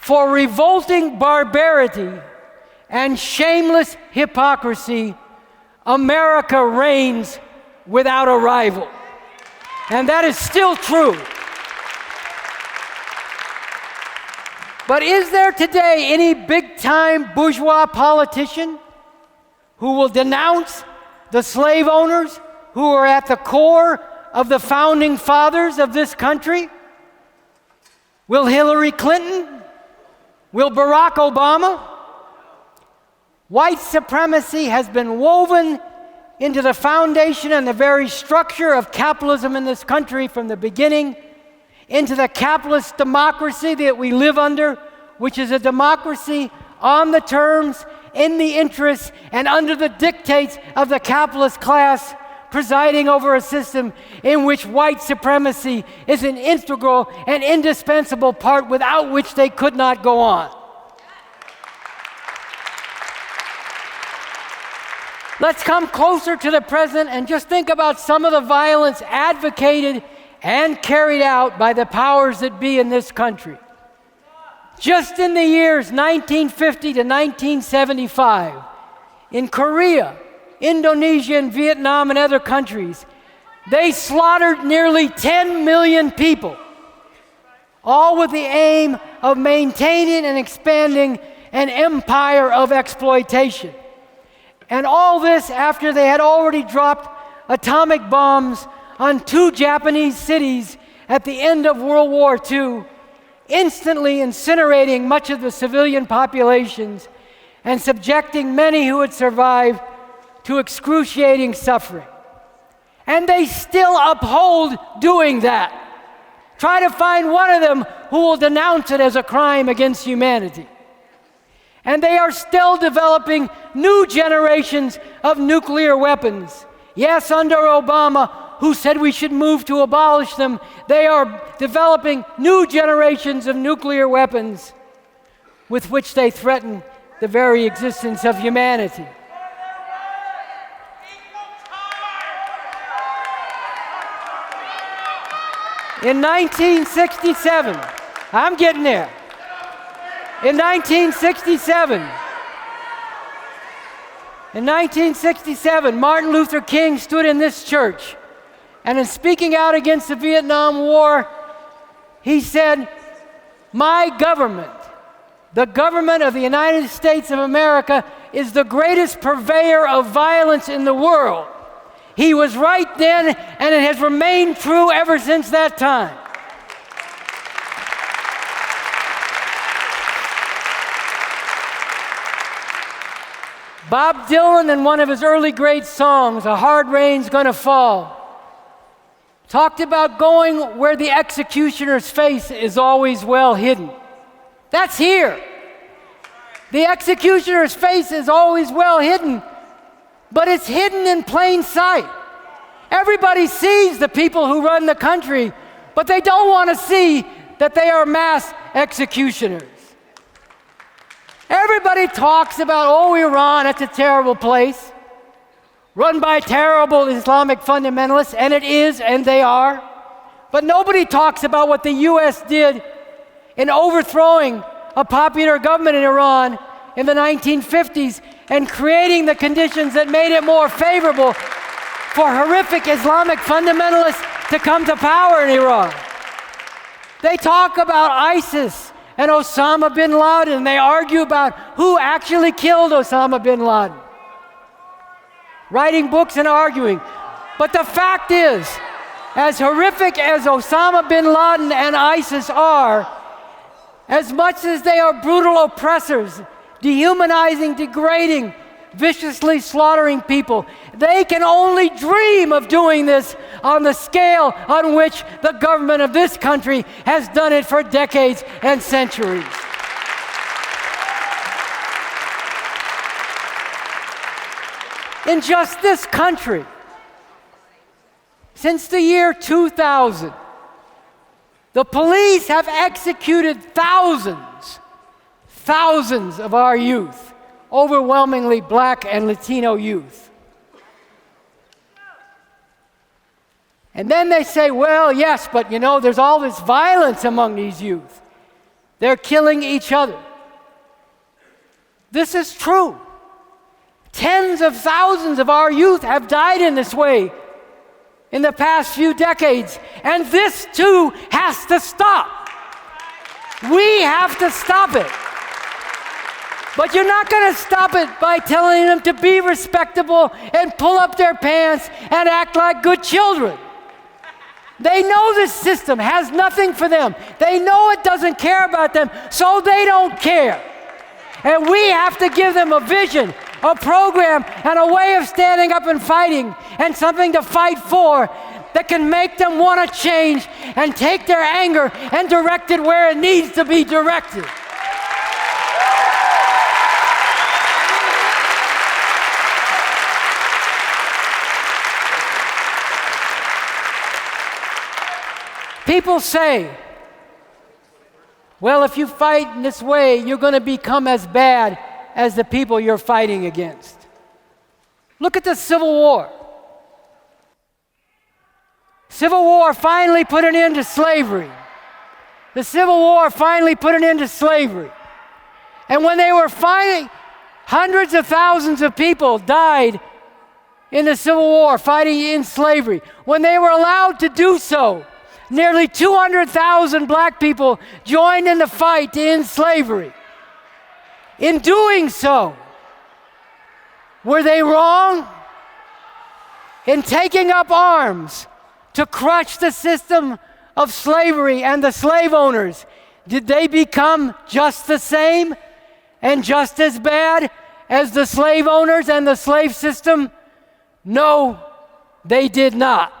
for revolting barbarity and shameless hypocrisy, America reigns without a rival. And that is still true. But is there today any big-time bourgeois politician who will denounce the slave owners who are at the core of the founding fathers of this country? Will Hillary Clinton? Will Barack Obama? White supremacy has been woven into the foundation and the very structure of capitalism in this country from the beginning, into the capitalist democracy that we live under, which is a democracy on the terms, in the interests, and under the dictates of the capitalist class, presiding over a system in which white supremacy is an integral and indispensable part without which they could not go on. Let's come closer to the present and just think about some of the violence advocated and carried out by the powers that be in this country. Just in the years 1950 to 1975, in Korea, Indonesia, and Vietnam, and other countries, they slaughtered nearly 10 million people, all with the aim of maintaining and expanding an empire of exploitation. And all this after they had already dropped atomic bombs on 2 Japanese cities at the end of World War II, instantly incinerating much of the civilian populations and subjecting many who had survived to excruciating suffering. And they still uphold doing that. Try to find one of them who will denounce it as a crime against humanity. And they are still developing new generations of nuclear weapons. Yes, under Obama, who said we should move to abolish them, they are developing new generations of nuclear weapons with which they threaten the very existence of humanity. In 1967, I'm getting there. In 1967, Martin Luther King stood in this church, and in speaking out against the Vietnam War, he said, "My government, the government of the United States of America, is the greatest purveyor of violence in the world." He was right then, and it has remained true ever since that time. Bob Dylan, in one of his early great songs, "A Hard Rain's Gonna Fall," talked about going where the executioner's face is always well hidden. That's here. The executioner's face is always well hidden, but it's hidden in plain sight. Everybody sees the people who run the country, but they don't want to see that they are mass executioners. Everybody talks about, oh, Iran, that's a terrible place, run by terrible Islamic fundamentalists, and it is, and they are. But nobody talks about what the U.S. did in overthrowing a popular government in Iran in the 1950s and creating the conditions that made it more favorable for horrific Islamic fundamentalists to come to power in Iran. They talk about ISIS and Osama bin Laden, and they argue about who actually killed Osama bin Laden, writing books and arguing. But the fact is, as horrific as Osama bin Laden and ISIS are, as much as they are brutal oppressors, dehumanizing, degrading, viciously slaughtering people, they can only dream of doing this on the scale on which the government of this country has done it for decades and centuries. In just this country, since the year 2000, the police have executed thousands of our youth, overwhelmingly black and Latino youth. And then they say, well, yes, but you know, there's all this violence among these youth. They're killing each other. This is true. Tens of thousands of our youth have died in this way in the past few decades, and this too has to stop. We have to stop it. But you're not going to stop it by telling them to be respectable and pull up their pants and act like good children. They know this system has nothing for them. They know it doesn't care about them, so they don't care. And we have to give them a vision a program, and a way of standing up and fighting, and something to fight for that can make them want to change and take their anger and direct it where it needs to be directed. People say, well, if you fight in this way, you're going to become as bad as the people you're fighting against. Look at the Civil War. Civil War finally put an end to slavery. The Civil War finally put an end to slavery. And when they were fighting, hundreds of thousands of people died in the Civil War fighting in slavery. When they were allowed to do so, nearly 200,000 black people joined in the fight to end slavery. In doing so, were they wrong? In taking up arms to crush the system of slavery and the slave owners, did they become just the same and just as bad as the slave owners and the slave system? No, they did not.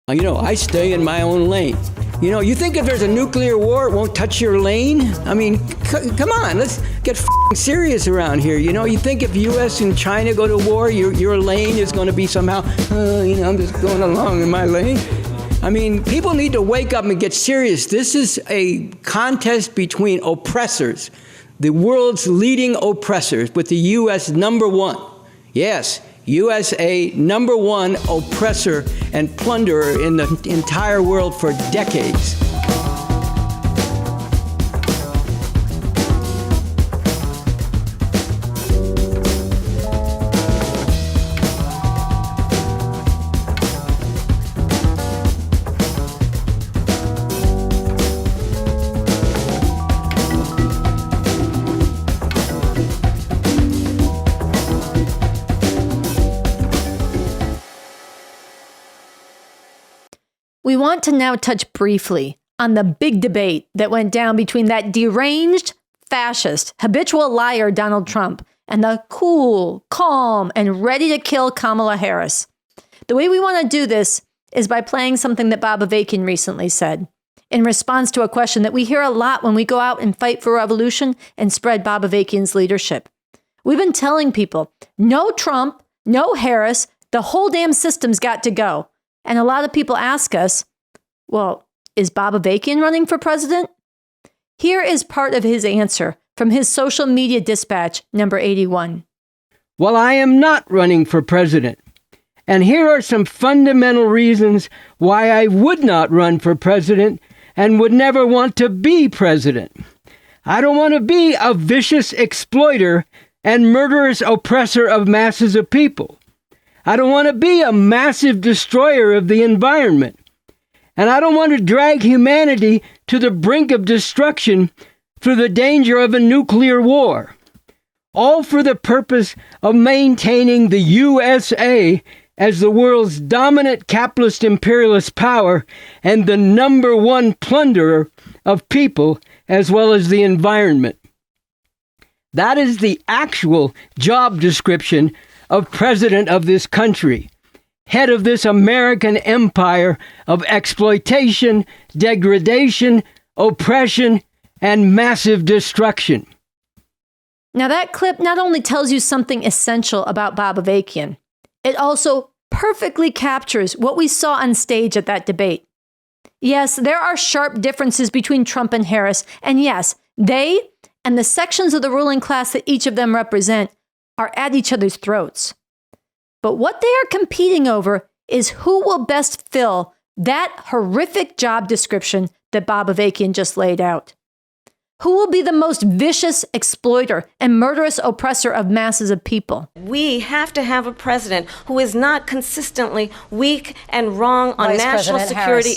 You know, I stay in my own lane. You know, you think if there's a nuclear war, it won't touch your lane? I mean, come on, let's get serious around here. You know, you think if U.S. and China go to war, your lane is going to be somehow, I'm just going along in my lane. I mean, people need to wake up and get serious. This is a contest between oppressors, the world's leading oppressors, with the U.S. #1. Yes. USA #1 oppressor and plunderer in the entire world for decades. We want to now touch briefly on the big debate that went down between that deranged, fascist, habitual liar Donald Trump and the cool, calm, and ready-to-kill Kamala Harris. The way we want to do this is by playing something that BobAvakian recently said in response to a question that we hear a lot when we go out and fight for revolution and spread BobAvakian's leadership. We've been telling people, no Trump, no Harris, the whole damn system's got to go. And a lot of people ask us, well, is BobAvakian running for president? Here is part of his answer from his social media dispatch number 81. Well, I am not running for president. And here are some fundamental reasons why I would not run for president and would never want to be president. I don't want to be a vicious exploiter and murderous oppressor of masses of people. I don't want to be a massive destroyer of the environment. And I don't want to drag humanity to the brink of destruction through the danger of a nuclear war. All for the purpose of maintaining the USA as the world's dominant capitalist imperialist power and the #1 plunderer of people as well as the environment. That is the actual job description of president of this country, head of this American empire of exploitation, degradation, oppression, and massive destruction. Now that clip not only tells you something essential about BobAvakian, it also perfectly captures what we saw on stage at that debate. Yes, there are sharp differences between Trump and Harris, and yes, they and the sections of the ruling class that each of them represent are at each other's throats. But what they are competing over is who will best fill that horrific job description that BobAvakian just laid out. Who will be the most vicious exploiter and murderous oppressor of masses of people? We have to have a president who is not consistently weak and wrong on national security.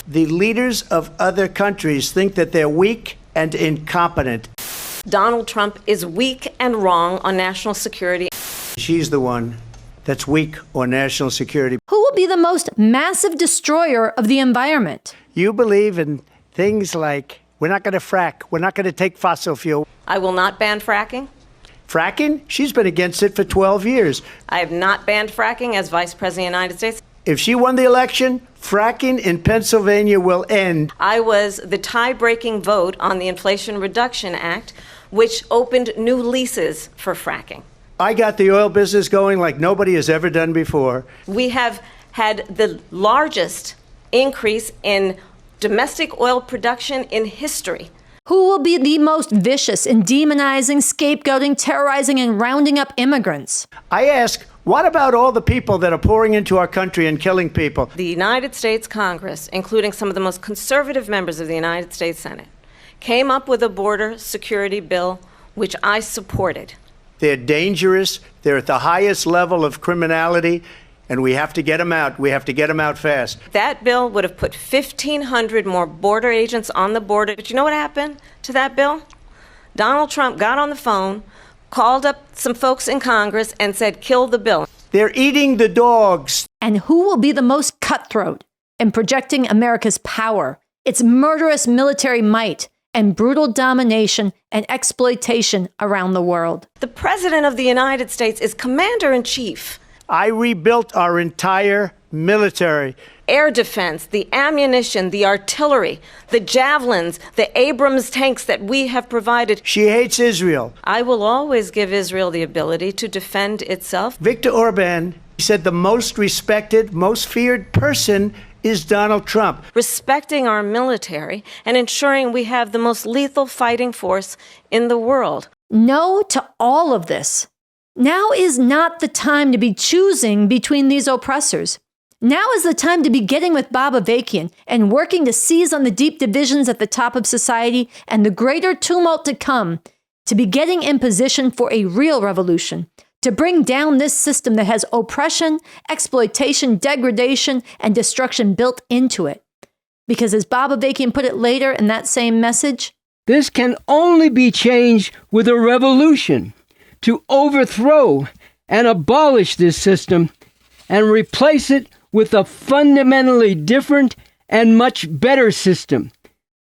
The leaders of other countries think that they're weak and incompetent. Donald Trump is weak and wrong on national security. She's the one that's weak on national security. Who will be the most massive destroyer of the environment? You believe in things like we're not going to frack, we're not going to take fossil fuel. I will not ban fracking. Fracking? She's been against it for 12 years. I have not banned fracking as Vice President of the United States. If she won the election, fracking in Pennsylvania will end. I was the tie-breaking vote on the Inflation Reduction Act, which opened new leases for fracking. I got the oil business going like nobody has ever done before. We have had the largest increase in domestic oil production in history. Who will be the most vicious in demonizing, scapegoating, terrorizing, and rounding up immigrants? I ask, what about all the people that are pouring into our country and killing people? The United States Congress, including some of the most conservative members of the United States Senate, came up with a border security bill, which I supported. They're dangerous. They're at the highest level of criminality, and we have to get them out. We have to get them out fast. That bill would have put 1,500 more border agents on the border. But you know what happened to that bill? Donald Trump got on the phone, called up some folks in Congress, and said, kill the bill. They're eating the dogs. And who will be the most cutthroat in projecting America's power, its murderous military might, and brutal domination and exploitation around the world? The President of the United States is Commander-in-Chief. I rebuilt our entire military. Air defense, the ammunition, the artillery, the javelins, the Abrams tanks that we have provided. She hates Israel. I will always give Israel the ability to defend itself. Viktor Orban said the most respected, most feared person is Donald Trump. Respecting our military and ensuring we have the most lethal fighting force in the world. No to all of this. Now is not the time to be choosing between these oppressors. Now is the time to be getting with BobAvakian and working to seize on the deep divisions at the top of society and the greater tumult to come, to be getting in position for a real revolution, to bring down this system that has oppression, exploitation, degradation, and destruction built into it. Because as BobAvakian put it later in that same message, this can only be changed with a revolution to overthrow and abolish this system and replace it with a fundamentally different and much better system,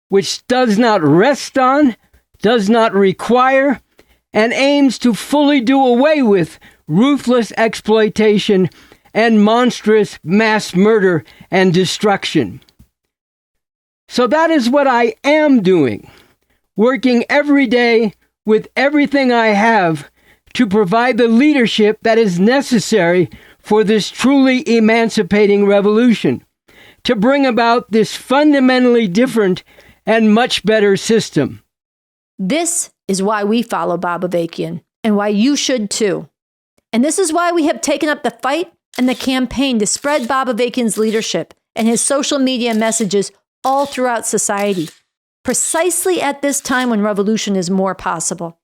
which does not rest on, does not require, and aims to fully do away with ruthless exploitation and monstrous mass murder and destruction. So that is what I am doing, working every day with everything I have to provide the leadership that is necessary for this truly emancipating revolution, to bring about this fundamentally different and much better system. This is why we follow BobAvakian, and why you should too. And this is why we have taken up the fight and the campaign to spread BobAvakian's leadership and his social media messages all throughout society, precisely at this time when revolution is more possible.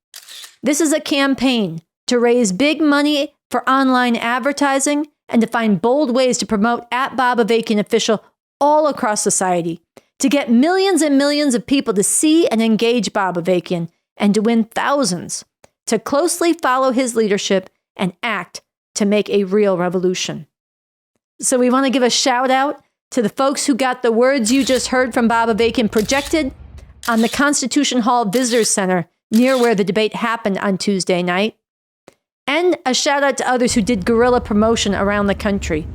This is a campaign to raise big money for online advertising and to find bold ways to promote @BobAvakianOfficial all across society, to get millions and millions of people to see and engage BobAvakian, and to win thousands to closely follow his leadership and act to make a real revolution. So we want to give a shout out to the folks who got the words you just heard from BobAvakian projected on the Constitution Hall Visitors Center near where the debate happened on Tuesday night. And a shout out to others who did guerrilla promotion around the country.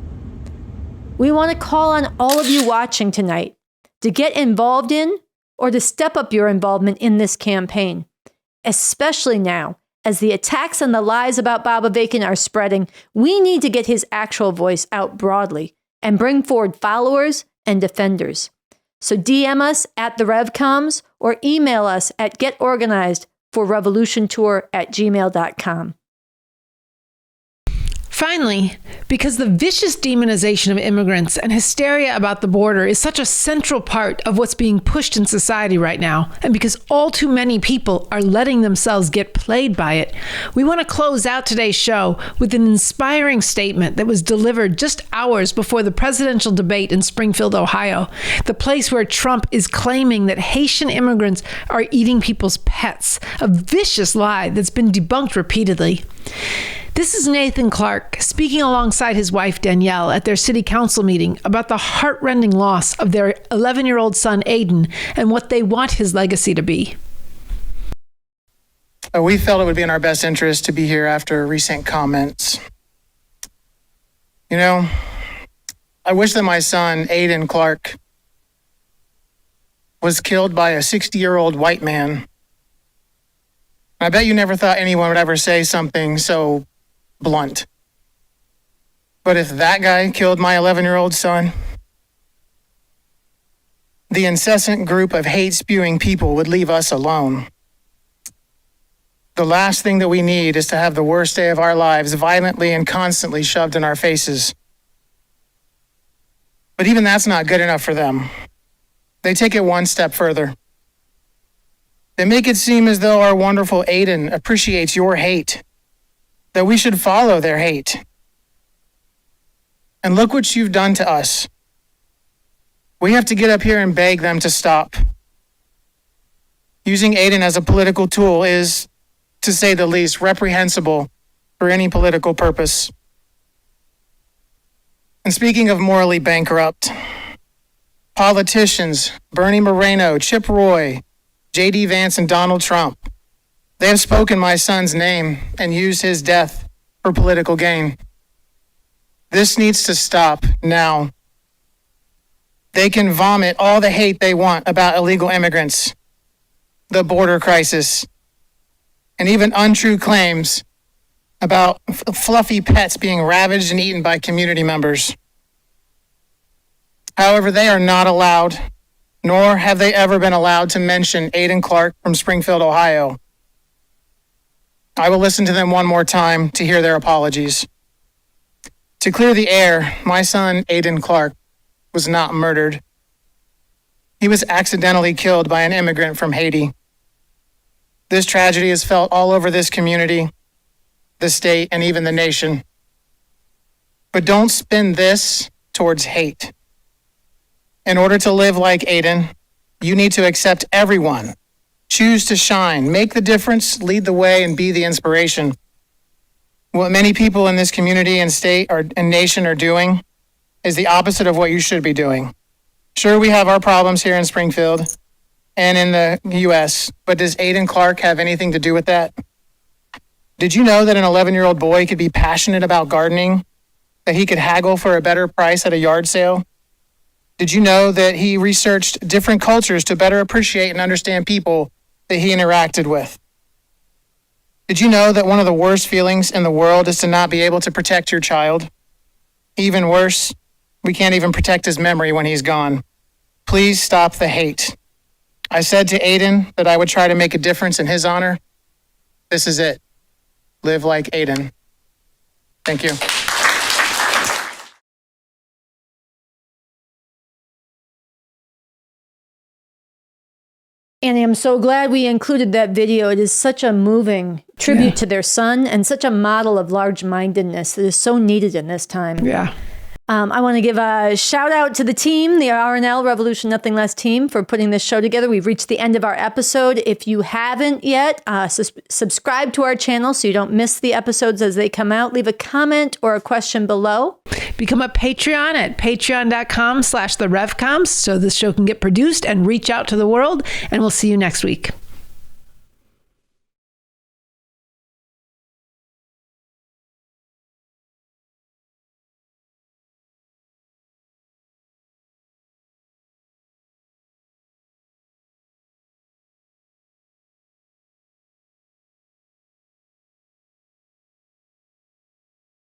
We want to call on all of you watching tonight to get involved in or to step up your involvement in this campaign, especially now as the attacks and the lies about BobAvakian are spreading. We need to get his actual voice out broadly and bring forward followers and defenders. So DM us at the REVCOMs or email us at getorganizedforrevolutiontour@gmail.com. Finally, because the vicious demonization of immigrants and hysteria about the border is such a central part of what's being pushed in society right now, and because all too many people are letting themselves get played by it, we want to close out today's show with an inspiring statement that was delivered just hours before the presidential debate in Springfield, Ohio, the place where Trump is claiming that Haitian immigrants are eating people's pets, a vicious lie that's been debunked repeatedly. This is Nathan Clark speaking alongside his wife Danielle at their city council meeting about the heartrending loss of their 11-year-old son Aiden and what they want his legacy to be. We felt it would be in our best interest to be here after recent comments. You know, I wish that my son, Aiden Clark, was killed by a 60-year-old white man. I bet you never thought anyone would ever say something so blunt. But if that guy killed my 11-year-old son, the incessant group of hate-spewing people would leave us alone. The last thing that we need is to have the worst day of our lives violently and constantly shoved in our faces. But even that's not good enough for them. They take it one step further. They make it seem as though our wonderful Aiden appreciates your hate, that we should follow their hate. And look what you've done to us. We have to get up here and beg them to stop. Using Aiden as a political tool is, to say the least, reprehensible for any political purpose. And speaking of morally bankrupt, politicians Bernie Moreno, Chip Roy, J.D. Vance, and Donald Trump, they have spoken my son's name and used his death for political gain. This needs to stop now. They can vomit all the hate they want about illegal immigrants, the border crisis, and even untrue claims about fluffy pets being ravaged and eaten by community members. However, they are not allowed, nor have they ever been allowed to mention Aiden Clark from Springfield, Ohio. I will listen to them one more time to hear their apologies. To clear the air, my son, Aiden Clark, was not murdered. He was accidentally killed by an immigrant from Haiti. This tragedy is felt all over this community, the state, and even the nation. But don't spin this towards hate. In order to live like Aiden, you need to accept everyone, choose to shine, make the difference, lead the way, and be the inspiration. What many people in this community and state and nation are doing is the opposite of what you should be doing. Sure, we have our problems here in Springfield and in the U.S., but does Aiden Clark have anything to do with that? Did you know that an 11-year-old boy could be passionate about gardening, that he could haggle for a better price at a yard sale? Did you know that he researched different cultures to better appreciate and understand people that he interacted with? Did you know that one of the worst feelings in the world is to not be able to protect your child? Even worse, we can't even protect his memory when he's gone. Please stop the hate. I said to Aiden that I would try to make a difference in his honor. This is it. Live like Aiden. Thank you. Annie, I'm so glad we included that video. It is such a moving tribute to their son and such a model of large-mindedness that is so needed in this time. Yeah. I want to give a shout out to the team, the RNL Revolution Nothing Less team, for putting this show together. We've reached the end of our episode. If you haven't yet, subscribe to our channel so you don't miss the episodes as they come out. Leave a comment or a question below. Become a Patreon at patreon.com/the REVCOMs so this show can get produced and reach out to the world. And we'll see you next week.